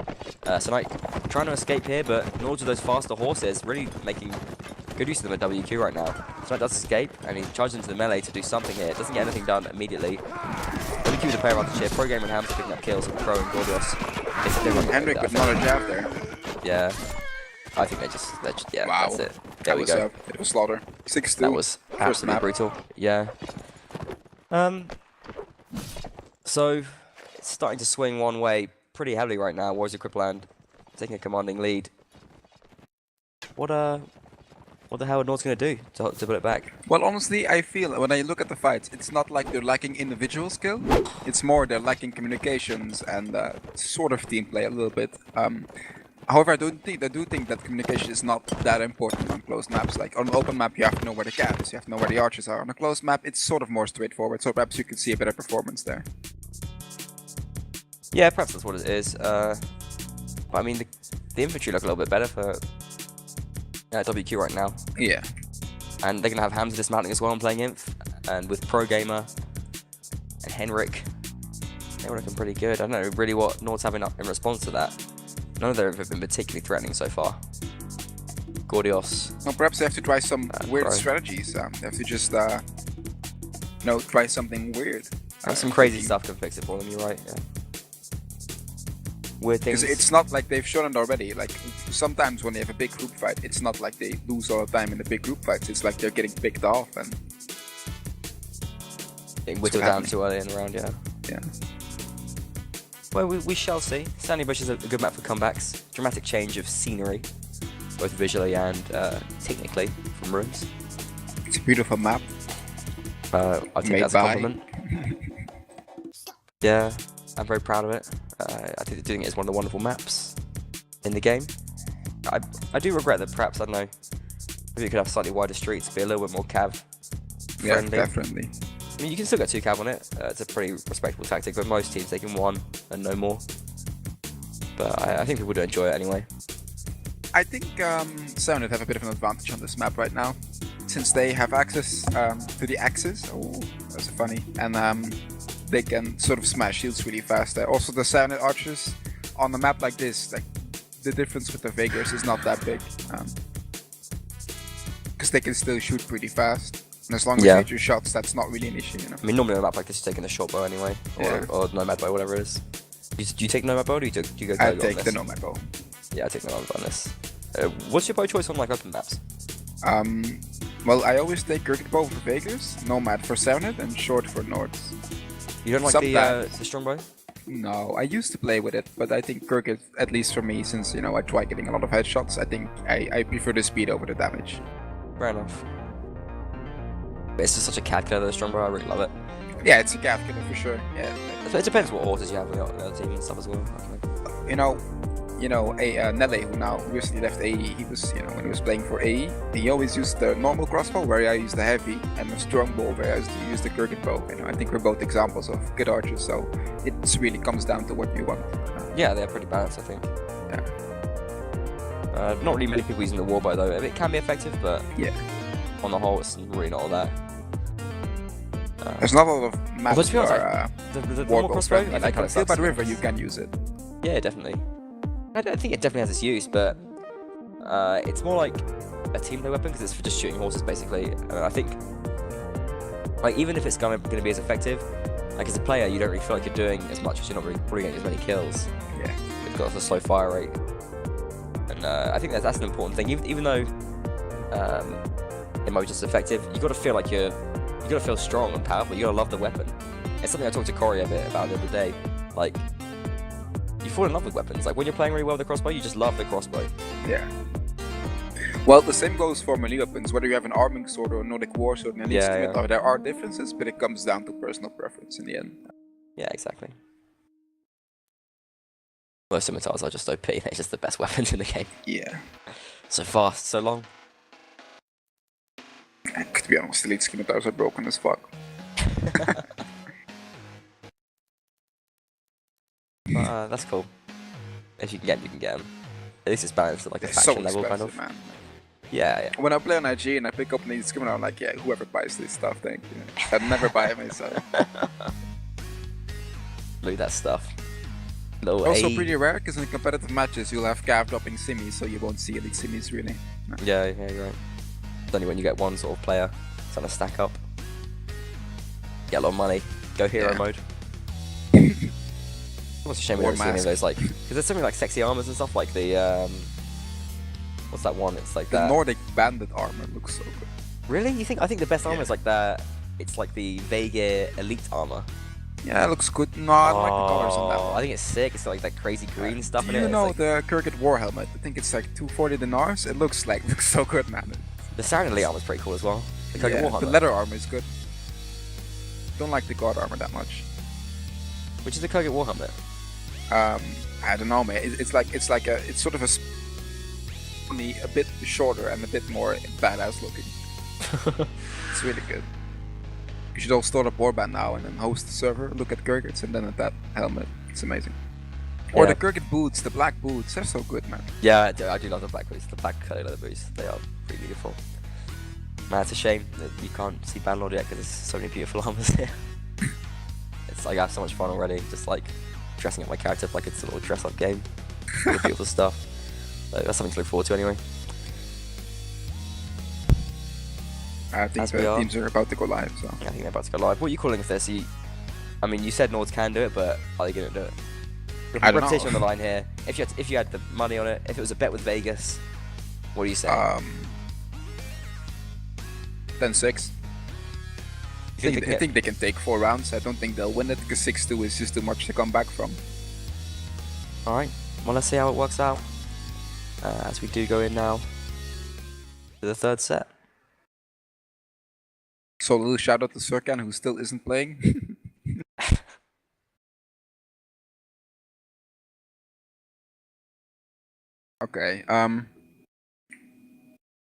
Snake trying to escape here, but Nords with those faster horses really making good use of them at WQ right now. Snake does escape and he charges into the melee to do something here. Doesn't get anything done immediately. WQ with the player advantage here. Pro Gamer and Hamster picking up kills with Pro and Gordios. Henrik with another jab there. Yeah. I think they just yeah, wow. that's it. There we go. It was slaughter. 6-2. That was absolutely brutal. Yeah. So it's starting to swing one way pretty heavily right now. Warriors of Quiperland taking a commanding lead. What the hell are Nords going to do to put it back? Well, honestly, I feel when I look at the fights, it's not like they're lacking individual skill. It's more they're lacking communications and sort of team play a little bit. However, I do think that communication is not that important on closed maps. Like on an open map, you have to know where the cat is, you have to know where the archers are. On a closed map, it's sort of more straightforward. So perhaps you could see a better performance there. Yeah, perhaps that's what it is. But I mean, the infantry look a little bit better for WQ right now. Yeah. And they're going to have Hamza dismounting as well and playing Inf. And with Pro Gamer and Henrik, they're looking pretty good. I don't know really what Nords having up in response to that. None of them have been particularly threatening so far. Gordios. Well, perhaps they have to try some weird strategies. They have to just, try something weird. Some crazy stuff can fix it for them, you're right. Yeah. Weird things. Because it's not like they've shown it already. Like, sometimes when they have a big group fight, it's not like they lose all the time in the big group fights. It's like they're getting picked off and... Getting whittled down too early in the round, yeah. Yeah. Well, we shall see. Sandy Bush is a good map for comebacks. Dramatic change of scenery, both visually and technically, from rooms. It's a beautiful map. I think that's a compliment. Yeah, I'm very proud of it. I think doing it is one of the wonderful maps in the game. I do regret that perhaps, I don't know, maybe you could have slightly wider streets, be a little bit more cav friendly. Yeah, definitely. I mean, you can still get 2 cav on it. It's a pretty respectable tactic, but most teams taking 1 and no more. But I think people do enjoy it anyway. I think Sounded have a bit of an advantage on this map right now, since they have access to the axes. Oh, that's funny. And they can sort of smash shields really fast. Also, the Sounded archers on a map like this, like the difference with the Vegas is not that big, because they can still shoot pretty fast. And as long as you hit your shots, that's not really an issue, you know. I mean, normally on a map like this, you're taking the short bow anyway, or Nomad bow, whatever it is. Do you take Nomad bow, or do you go I take the Nomad bow. Yeah, I take Nomad bow on this. What's your bow choice on like open maps? Well, I always take Cricket bow for Vegas, Nomad for Sounded, and Short for Nords. You don't like the strong bow? No, I used to play with it, but I think Cricket, at least for me, since I try getting a lot of headshots, I think I prefer the speed over the damage. Fair enough. But it's just such a CAD killer, the Strongbow. I really love it. Yeah, it's a CAD killer for sure. Yeah. It depends what horses you have on the other team and stuff as well. Nele, who now recently left AE, he was, when he was playing for AE, he always used the normal crossbow, where I used the heavy, and the strongbow, where I used the crooked bow. I think we're both examples of good archers, so it really comes down to what you want. Yeah, they're pretty balanced, I think. Yeah. Not really many people using the warbow though. It can be effective, but yeah, on the whole, it's really not all that. There's not a lot of maps where the warbow crossbow, friendly. Like on Field by the River, you can use it. Yeah, definitely. I think it definitely has its use, but it's more like a team play weapon because it's for just shooting horses basically. I think, like, even if it's going to be as effective, like as a player, you don't really feel like you're doing as much because you're not really probably getting as many kills. Yeah. It's got a slow fire rate, and I think that's an important thing. Even though it might be just effective, you got to feel like you got to feel strong and powerful. You got to love the weapon. It's something I talked to Corey a bit about the other day. Like, you fall in love with weapons. Like when you're playing really well with the crossbow, you just love the crossbow. Yeah. Well, the same goes for melee weapons. Whether you have an arming sword or a Nordic war sword, and scimitar, there are differences, but it comes down to personal preference in the end. Yeah, exactly. Most scimitars are just OP. They're just the best weapons in the game. Yeah. So fast, so long. To be honest, elite scimitars are broken as fuck. That's cool. If you can get them, you can get them. At least it's balanced at like a faction level, kind of. Man. Yeah. When I play on IG and I pick up an elite scimitar, I'm like, yeah, whoever buys this stuff, thank you. I'd never buy it myself. Look at that stuff. Also pretty rare, because in competitive matches you'll have calf dropping simis, so you won't see elite simis really. No. Yeah, you're right. It's only when you get one sort of player trying to stack up. Get a lot of money. Go hero mode. What's a shame we don't see any of those, like, because there's something like sexy armors and stuff, like the what's that one? It's like the Nordic bandit armor looks so good. Really? You think? I think the best armor is like that. It's like the Vega elite armor. Yeah, it looks good. No, I like the colors on that one. I think it's sick. It's got like that crazy green stuff in it. Do you know the Kirkit war helmet? I think it's like 240 dinars. It looks so good, man. The Sarin elite armor is pretty cool as well. The Kirkit war helmet. The leather armor is good. Don't like the guard armor that much. Which is the Kirkit war helmet? I don't know, man. It's sort of a bit shorter and a bit more badass looking. It's really good. You should all start a warband now and then host the server, look at Kirkits, and then at that helmet. It's amazing. Or the Kirkit boots, the black boots, they're so good, man. Yeah, I do love the black boots, the black colored leather boots. They are pretty beautiful. Man, it's a shame that you can't see Banlord yet because there's so many beautiful armors here. It's like I have so much fun already, just like dressing up my character like it's a little dress-up game. All the beautiful stuff. So that's something to look forward to anyway. I think the teams are about to go live, so... Yeah, I think they're about to go live. What are you calling this? I mean, you said Nords can do it, but are they going to do it? With the reputation on the line here, if you had the money on it, if it was a bet with Vegas, what do you say? 10-6. I think they can take 4 rounds. I don't think they'll win it, because 6-2 is just too much to come back from. Alright, well let's see how it works out. As we do go in now to the third set. So a little shout out to Surkan, who still isn't playing. Okay,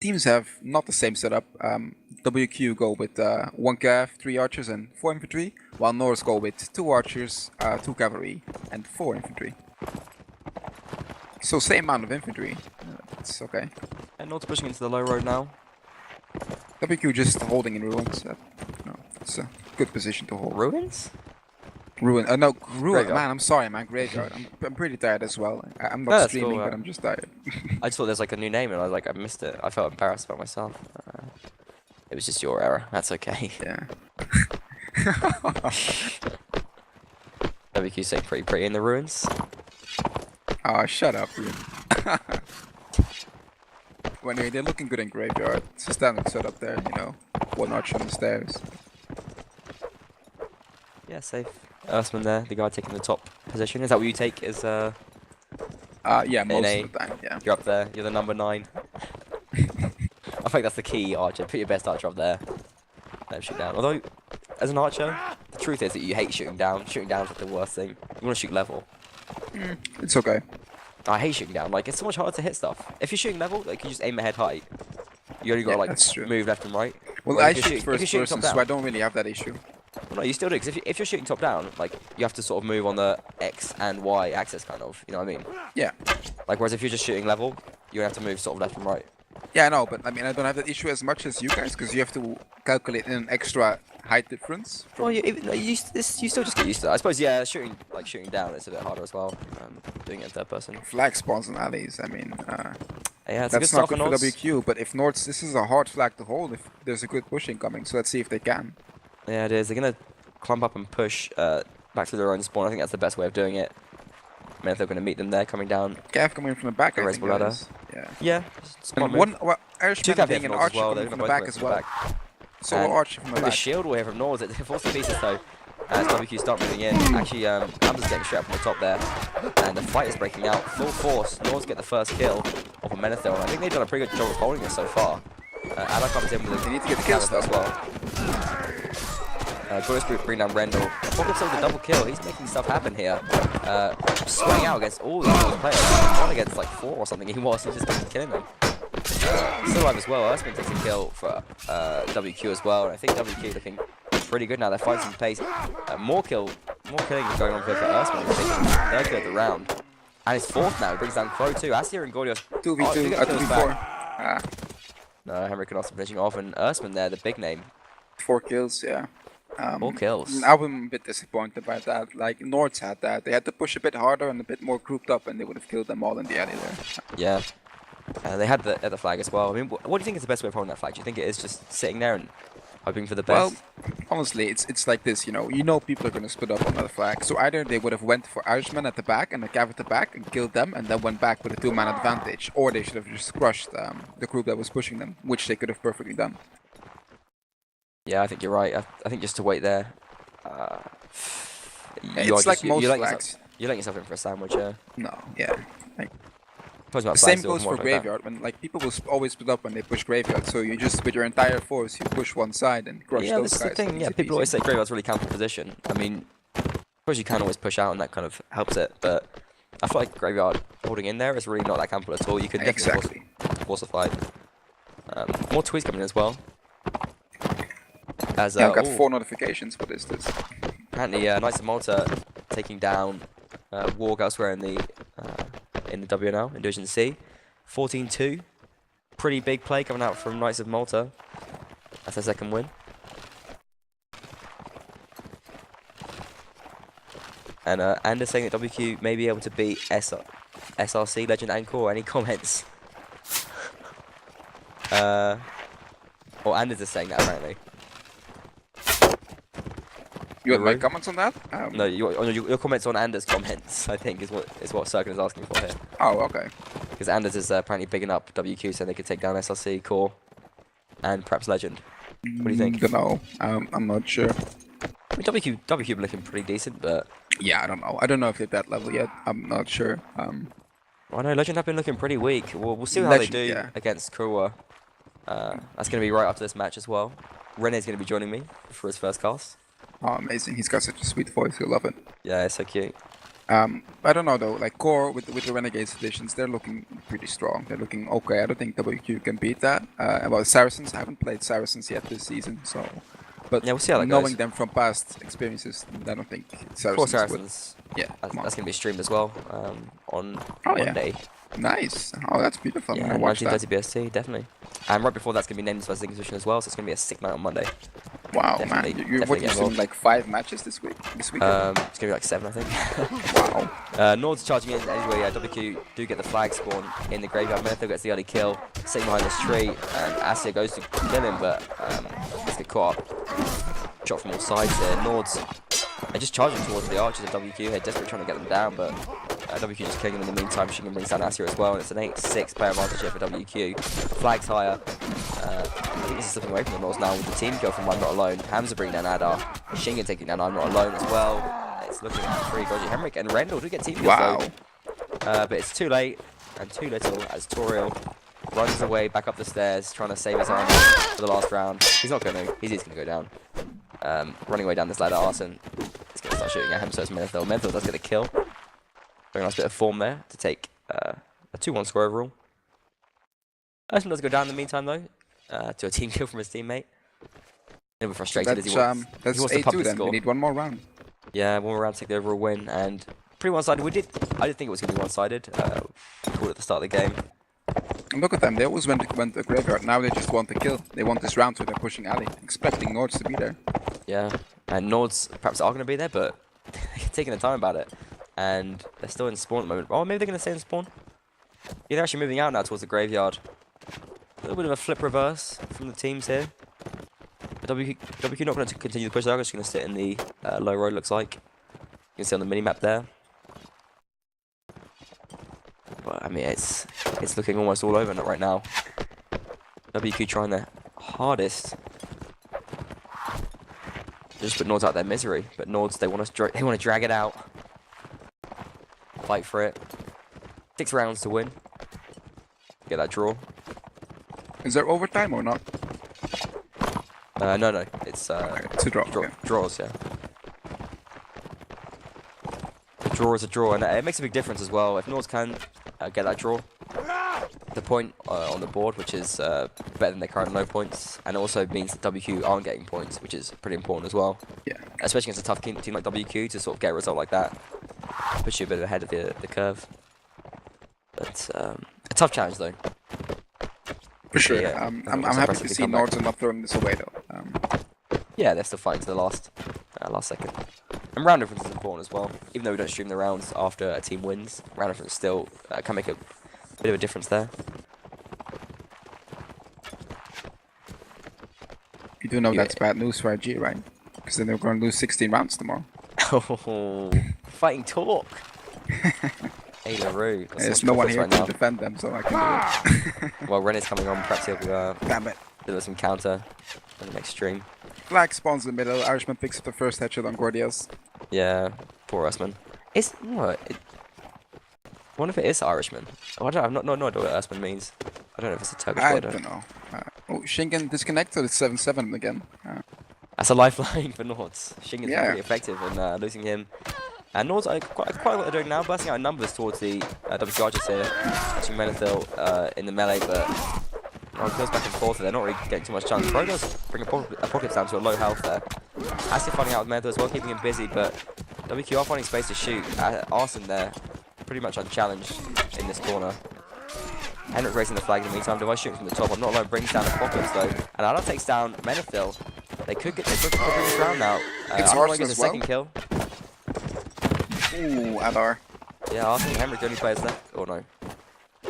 teams have not the same setup. WQ go with 1 cav, 3 archers and 4 infantry, while Nords go with 2 archers, 2 cavalry and 4 infantry. So same amount of infantry. It's okay. And Nords pushing into the low road now. WQ just holding in ruins. No, it's a good position to hold. Ruins? Ruin. No, ruin. Man, I'm sorry, man. Graveyard. I'm pretty tired as well. I'm not streaming, but I'm just tired. I just thought there's like a new name, and I missed it. I felt embarrassed about myself. It was just your error. That's okay. Yeah. WQ saying pretty in the ruins. Oh, shut up, dude. Well, anyway, they're looking good in graveyard. It's a standard setup there, you know. 1 archer on the stairs. Yeah, safe. Earthman there, the guy taking the top position. Is that what you take as yeah, most of the time, yeah. You're up there, you're the number 9. I think that's the key archer. Put your best archer up there. shoot down. Although, as an archer, the truth is that you hate shooting down. Shooting down is like the worst thing. You want to shoot level. It's okay. I hate shooting down. Like, it's so much harder to hit stuff. If you're shooting level, like, you just aim ahead height. You only got to, like, move left and right. Well, I shoot first person, so I don't really have that issue. Well, no, you still do, because if you're shooting top down, like, you have to sort of move on the X and Y axis, kind of. You know what I mean? Yeah. Like, whereas if you're just shooting level, you have to move sort of left and right. Yeah, I know, but I mean, I don't have that issue as much as you guys, because you have to calculate in an extra height difference. Well, you still just get used to that. I suppose, yeah, shooting down, it's a bit harder as well. Doing it in third person. Flag spawns and alleys, I mean, yeah, it's that's a good not good for Nords. WQ, but if Nords, this is a hard flag to hold if there's a good pushing coming, so let's see if they can. Yeah, it is. They're going to clump up and push back to their own spawn. I think that's the best way of doing it. I mean, if they're going to meet them there, coming down. Cav coming from the back, I think ladder. it is. Yeah. Yeah. And one Irishman being an archer coming from the back as well. Solo archer from the back. A shield wall here from Nords. It falls to pieces though. As WQ start moving in. Actually, Amber's getting straight up from the top there. And the fight is breaking out. Full force. Nords get the first kill off of Menethil. I think they've done a pretty good job of holding it so far. Adar comes in with They need to get the kills as well. Glorious bring down Rendell. Fog himself with a double kill. He's making stuff happen here. Swaying out against all these players. One against like 4 or something he was. He's just killing them. Still alive as well. Earthman takes a kill for WQ as well. And I think WQ looking pretty good now. They're fighting some pace. More killing going on here for Earthman. Third kill of the round. And his fourth now. He brings down Crow too. Asir and Gordios. 2v2, 2v4. No, Henrik and Austin finishing off. And Earthman there, the big name. 4 kills, yeah. 4 kills. I'm a bit disappointed by that. Like, Nords had that. They had to push a bit harder and a bit more grouped up, and they would have killed them all in the alley there. Yeah. They had the flag as well. I mean, what do you think is the best way of holding that flag? Do you think it is just sitting there and hoping for the best? Well, honestly, it's like this, you know people are going to split up on the flag. So either they would have went for Irishman at the back and the Cav at the back and killed them, and then went back with a 2-man advantage. Or they should have just crushed the group that was pushing them, which they could have perfectly done. Yeah, I think you're right. I think just to wait there. It's like most flags. You're letting yourself in for a sandwich, yeah. No, yeah. The same goes for Graveyard. When like people will always split up when they push Graveyard, so you just with your entire force you push one side and crush those guys. Yeah, the thing. Yeah, people always say Graveyard's really counter position. I mean, of course you can always push out and that kind of helps it, but I feel like Graveyard holding in there is really not that counter at all. You can definitely force a fight. More tweets coming in as well. As, I've got 4 notifications. What is this? Apparently, Knights of Malta taking down Warg elsewhere in the WNL in Division C, 14-2. Pretty big play coming out from Knights of Malta. That's their second win. And Anders saying that WQ may be able to beat SRC Legend and Core. Any comments? Or Anders is saying that apparently. You want my comments on that? No, your comments on Anders' comments, I think, is what Serkin is asking for here. Oh, okay. Because Anders is apparently bigging up WQ, so they could take down SRC, Core, and perhaps Legend. What do you think? Don't know. I'm not sure. I mean, WQ looking pretty decent, but... Yeah, I don't know. I don't know if they're at that level yet. I'm not sure. Well, no, Legend have been looking pretty weak. We'll see how they do against Kurwa. That's going to be right after this match as well. Rene's going to be joining me for his first cast. Oh, amazing. He's got such a sweet voice. You'll love it. Yeah, it's so cute. I don't know, though. Like, Core with the Renegades editions, they're looking pretty strong. They're looking okay. I don't think WQ can beat that. About Saracens, I haven't played Saracens yet this season, so... But yeah, we'll see how that knowing goes. them from past experiences, I don't think Saracens would. Yeah, that's going to be streamed as well on Monday. Yeah. Nice. Oh, that's beautiful. Yeah, 1930 BST, definitely. And right before that's going to be named as Inquisition as well, so it's going to be a sick night on Monday. Wow, man. You're watching like 5 matches this week? This weekend? It's going to be like 7, I think. Wow. Nords charging in anyway. WQ do get the flag spawn in the graveyard. Menethil gets the early kill, sitting behind this tree, and Asir goes to kill him, but let's get caught up. Shot from all sides here. Nords are just charging towards the archers of WQ. They're desperately trying to get them down, but WQ just killing them in the meantime. She can bring down Asir as well, and it's an 8-6 player advantage here for WQ. Flags higher. I think this is slipping away from the Nords now with the team kill from I'm Not Alone. Hamza bringing down Adar. Shingen taking down I'm Not Alone as well. It's looking pretty dodgy. Henrik and Rendell do get team kills though. But it's too late and too little as Toriel runs away back up the stairs, trying to save his armor for the last round. He's not going to. He's just going to go down. Running away down this ladder, Arson is going to start shooting at him, so it's Menethil. Menethil does get a kill. Very nice bit of form there to take a 2-1 score overall. Arson does go down in the meantime, though, to a team kill from his teammate. A bit frustrated as he wants, that's he wants to pump 8-2 the then. score. We need one more round. Yeah, one more round to take the overall win, and pretty one-sided. I did think it was going to be one-sided. We called it at the start of the game. And look at them, they always went to the graveyard. Now they just want the kill. They want this round, so they're pushing alley, expecting Nords to be there. Yeah, and Nords perhaps are going to be there, but they're taking their time about it. And they're still in spawn at the moment. Oh, maybe they're going to stay in spawn? Yeah, they're actually moving out now towards the graveyard. A little bit of a flip reverse from the teams here. But WQ not going to continue the push, they're just going to sit in the low road, looks like. You can see on the mini-map there. But, I mean, it's looking almost all over right now. WQ trying their hardest. They just put Nords out their misery, but Nords they want to drag it out, fight for it. 6 rounds to win. Get that draw. Is there overtime or not? No, it's it's a draw. Draws, yeah. A draw is a draw, and it makes a big difference as well. If Nords can get that draw, the point on the board, which is better than their current low points, and also means that WQ aren't getting points, which is pretty important as well. Yeah. Especially against a tough team like WQ, to sort of get a result like that, push you a bit ahead of the curve. But a tough challenge though. For sure. Yeah, I'm happy to see Nords not throwing this away though. Yeah, they're still fighting to the last second. And round difference is important as well. Even though we don't stream the rounds after a team wins, round difference still can make a bit of a difference there. You do know that's bad news for IG, right? Because then they're going to lose 16 rounds tomorrow. Oh, fighting talk. Hey, LaRue. There's no one here to defend them, so I can do it. Well, Ren is coming on. Perhaps he'll damn it. Do some counter in the next stream. Flag spawns in the middle. Irishman picks up the first headshot on Gordias. Yeah, poor Irishman. It's what? I wonder if it is Irishman. Oh, I don't. I've no idea what Irishman means. I don't know if it's a Turkish word. I don't know. Oh, Shingen disconnected. It's 7-7 again. That's a lifeline for Nords. Shingen's yeah. pretty effective in losing him. And Nords are quite what they're doing now, bursting out in numbers towards the WQ archers here. Catching Menethil in the melee, but it goes back and forth, and they're not really getting too much chance. Pro does bring Apocalypse down to a low health there. Acid finding out with Menethil as well, keeping him busy, but WQ are finding space to shoot. Arson there, pretty much unchallenged in this corner. Henrik raising the flag in the meantime. Device shooting from the top. I'm not alone. Brings down Apocalypse though, and Adar takes down Menethil. They could bring this round now. Arson gets a second kill. Ooh, Adar. Yeah, Arson and Henrik the only players left. Oh no.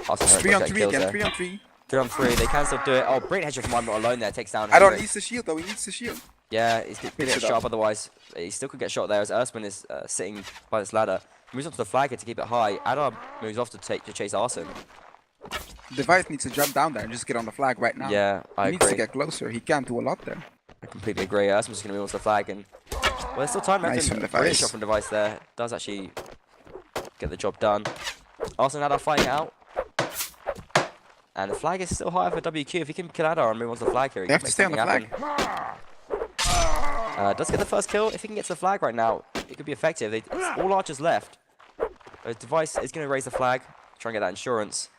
Arson and 3 on 3 again. there. 3 on 3. 3 on 3. They can still do it. Oh, brilliant headshot from I'm not alone there. Takes down Adar Henrik. needs the shield though. He needs the shield. Yeah, he's going to get shot up otherwise. He still could get shot there as Earthman is sitting by this ladder. Moves onto the flag here to keep it high. Adar moves off to chase Arson. Device needs to jump down there and just get on the flag right now. Yeah, I agree. He needs to get closer. He can't do a lot there. I completely agree. Earthman's just going to move onto the flag and... Well, there's still time left. Nice from Brilliant Device. shot from Device there. Does actually get the job done. Arson and Adar fighting out. And the flag is still higher for WQ. If he can kill Adar and move onto the flag here, he they have can to stay on the flag. Does get the first kill. If he can get to the flag right now, it could be effective. All archers left. Device is going to raise the flag, try and get that insurance.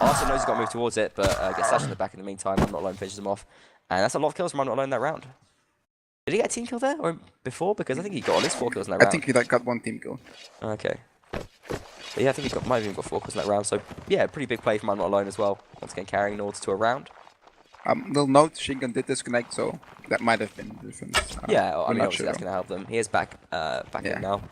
Arson knows he's got to move towards it, but gets slashed in the back in the meantime. I'm not alone finishes him off. And that's a lot of kills from I'm not alone that round. Did he get a team kill there or before? Because I think he got at least 4 kills in that round. I think he got 1 team kill. Okay. But yeah, I think he might have even got 4 kills in that round. So yeah, pretty big play from I'm not alone as well. Once again, carrying Nords to a round. Little note, Shingen did disconnect, so that might have been the difference. Yeah, I mean, obviously sure. that's going to help them. He is back in now.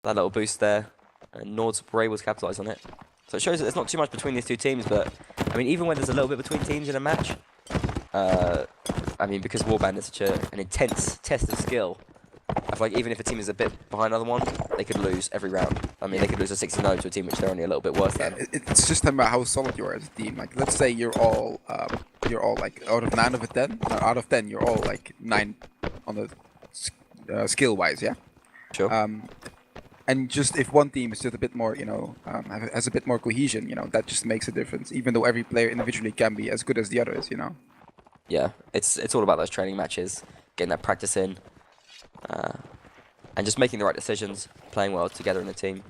That little boost there, and Nords were able to capitalise on it. So it shows that there's not too much between these two teams, but I mean, even when there's a little bit between teams in a match, I mean, because Warband is such an intense test of skill, I feel like even if a team is a bit behind another one, they could lose every round. I mean, they could lose a 60-0 to a team which they're only a little bit worse than. It's just about how solid you are as a team. Like, let's say you're all like out of 9 of 10. Out of 10, you're all like 9 on the skill-wise, yeah. Sure. And just if one team is just a bit more, has a bit more cohesion, that just makes a difference. Even though every player individually can be as good as the others, Yeah, it's all about those training matches, getting that practice in, and just making the right decisions, playing well together in a team.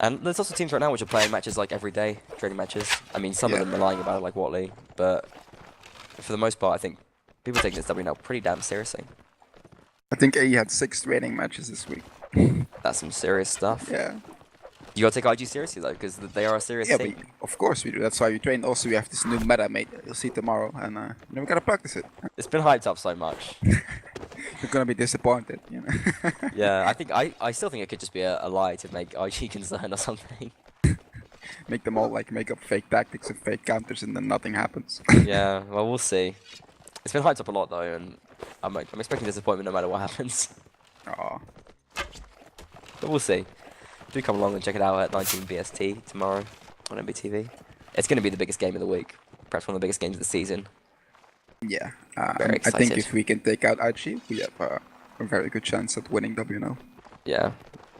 And there's also teams right now which are playing matches like every day, training matches. I mean, some of them are lying about it, like Watley, but for the most part, I think people take this WNL pretty damn seriously. I think AE had 6 training matches this week. That's some serious stuff. Yeah. You gotta take IG seriously though, because they are a serious team. Yeah, of course we do. That's why we train. Also, we have this new meta mate. You'll see tomorrow, and we gotta practice it. It's been hyped up so much. You're gonna be disappointed, Yeah, I think I still think it could just be a lie to make IG concerned or something. Make them all make up fake tactics and fake counters, and then nothing happens. Yeah, well, we'll see. It's been hyped up a lot though, and I'm expecting disappointment no matter what happens. Aw. But we'll see. Do come along and check it out at 19 BST tomorrow on MBTV. It's going to be the biggest game of the week, perhaps one of the biggest games of the season. Yeah, Very I excited. think if we can take out IG, we have a very good chance at winning WNL. Yeah.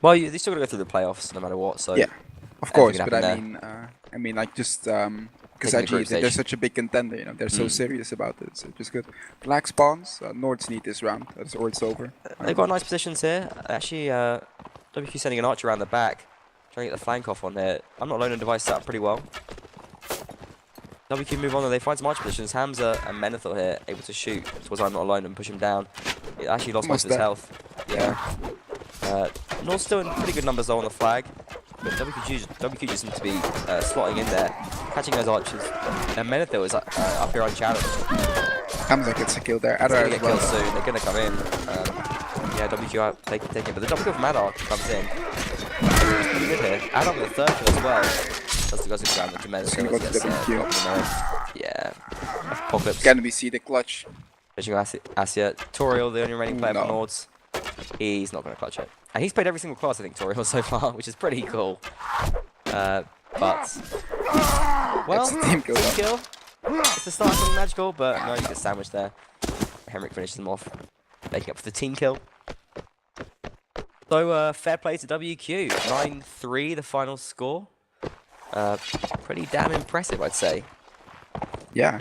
Well, you still got to go through the playoffs no matter what. So yeah, of course. can But happen I mean, like just because Taking the group IG, they're stage. such a big contender. They're so serious about it. So just good. Black spawns. Nords need this round, or it's over. They've got nice positions here. Actually, WQ sending an archer around the back, trying to get the flank off on here. I'm not alone on device set up pretty well. WQ move on and they find some archer positions. Hamza and Menethil here able to shoot towards I'm not alone and push him down. He actually lost most of his health. Yeah. North's still in pretty good numbers though on the flag. But WQ just seems to be slotting in there, catching those archers. And Menethil is up here unchallenged. Hamza gets a kill there. They're Adar going to as get killed well. soon. They're going to come in. Yeah, WQ out taking it. But the double kill from Adar comes in. Pretty good here. Adar with a third kill as well. That's the guys who ground the It's gonna go to WQ. Yeah. Apocalypse. Can we see the clutch? Fishing Asia. Toriel, the only remaining player for Nords. He's not going to clutch it. And he's played every single class, I think, Toriel, so far, which is pretty cool. But... Well, It's a team kill. It's the start of something magical, but no, he gets sandwiched there. Henrik finishes them off, making up for the team kill. So, fair play to WQ. 9-3, the final score. Pretty damn impressive, I'd say. Yeah.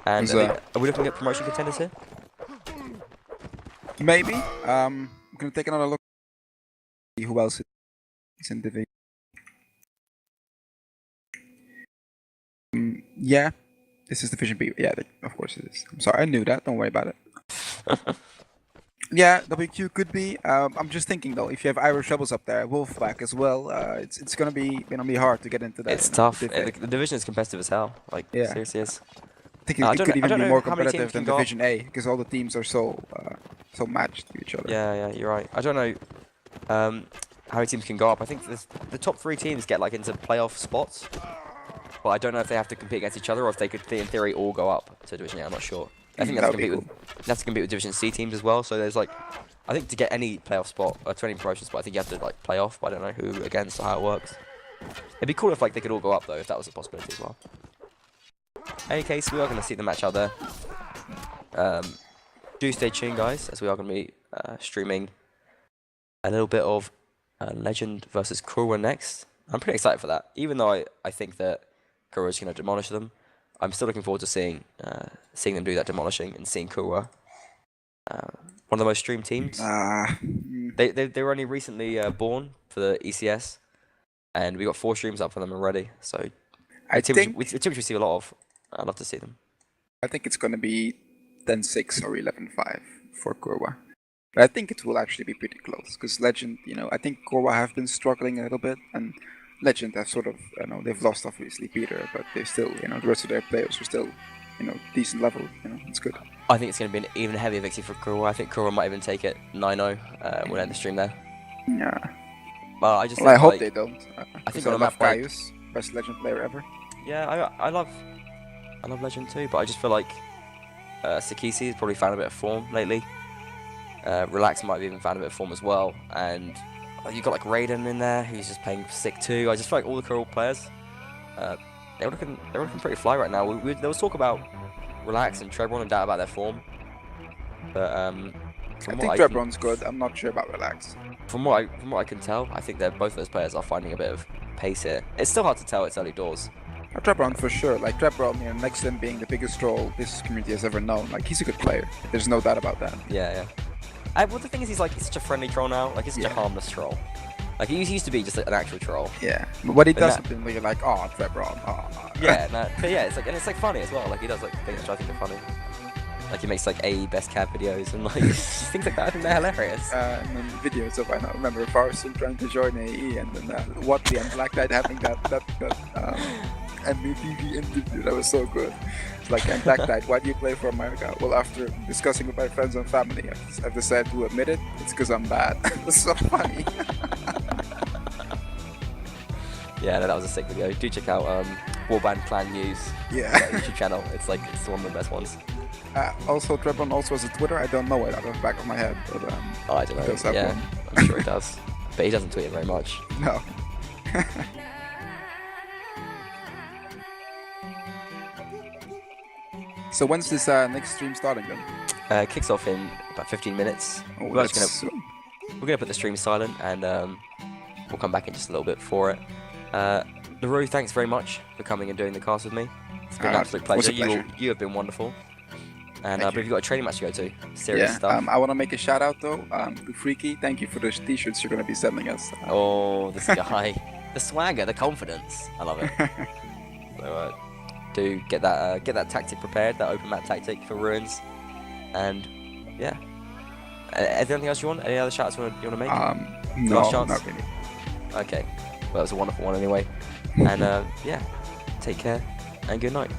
And are we looking at promotion contenders here? Maybe. I'm gonna take another look. See who else is in division. Yeah, this is Division B. Yeah, of course it is. I'm sorry, I knew that. Don't worry about it. Yeah, WQ could be. I'm just thinking though, if you have Irish Rebels up there, Wolfpack as well, it's gonna be hard to get into that. It's tough. The division is competitive as hell. Like, seriously is. I think it could even be more competitive than go Division A because all the teams are so matched to each other. Yeah, you're right. I don't know how many teams can go up. I think the top 3 teams get like into playoff spots. But I don't know if they have to compete against each other or if they could, in theory, all go up to Division A. I'm not sure. I think that's compete with compete with Division C teams as well. So there's like, I think to get any playoff spot or 20 promotion spot, I think you have to like play off. But I don't know who against or how it works. It'd be cool if like they could all go up though, if that was a possibility as well. In any case, we are going to see the match out there. Do stay tuned, guys, as we are going to be streaming a little bit of Legend versus Kurwa next. I'm pretty excited for that, even though I think that Kurwa is going to demolish them. I'm still looking forward to seeing them do that demolishing and seeing Kurwa. One of the most streamed teams. They were only recently born for the ECS, and we got 4 streams up for them already. So I think we see a lot of. I'd love to see them. I think it's gonna be 10-6 or 11-5 for Kurwa. But I think it will actually be pretty close because Legend, I think Kurwa have been struggling a little bit, and Legend have sort of, they've lost obviously Peter, but they still, the rest of their players are still, decent level. It's good. I think it's going to be an even heavier victory for Kurwa. I think Kurwa might even take it 9-0. We'll end the stream there. Yeah. Well, I hope they don't. I think on a map Caius, best Legend player ever. Yeah, I love Legend too, but I just feel like Sakisi has probably found a bit of form lately. Relax might have even found a bit of form as well, and you've got like Raiden in there who's just playing sick too. I just feel like all the Kurwa players, they're looking pretty fly right now. There was talk about Relax and Trebron and doubt about their form, but I think Trebron's good. I'm not sure about Relax. From what I can tell, I think that both those players are finding a bit of pace here. It's still hard to tell. It's early doors. Trebron for sure. Like Trebron, next to him being the biggest troll this community has ever known. Like he's a good player. There's no doubt about that. Yeah. Well, the thing is, he's such a friendly troll now. Like he's such a harmless troll. Like he used to be just an actual troll. Yeah. But what he does something where you're like, oh, Trebron. Oh. Yeah. But yeah, it's like funny as well. Like he does things which I think are funny. Like he makes AE best cat videos and things like that. I think they're hilarious. And then videos of, I don't remember, Farson trying to join AE and then Watley and Black Knight having that MBTV interview. That was so good. It's like, and Black Knight, why do you play for America? Well, after discussing with my friends and family, I've decided to admit it. It's because I'm bad. It's so funny. Yeah, that was a sick video. Do check out Warband Clan News. Yeah. YouTube channel. It's one of the best ones. Also, Trebron also has a Twitter. I don't know it out of the back of my head, but I don't know. He does have one. I'm sure he does, but he doesn't tweet it very much. No. So when's this next stream starting then? Kicks off in about 15 minutes. Oh, we're gonna put the stream silent and we'll come back in just a little bit for it. LaRue, thanks very much for coming and doing the cast with me. It's been an absolute pleasure. You have been wonderful. And but you've got a training match to go to. Serious stuff. I want to make a shout out though to Freaky. Thank you for the t-shirts you're going to be sending us. Oh, this guy. The swagger, the confidence. I love it. So do get that tactic prepared, that open map tactic for Ruins. And yeah. Anything else you want? Any other shouts you want to make? No, Last chance? not really. Okay. Well, it was a wonderful one anyway. And yeah, take care and good night.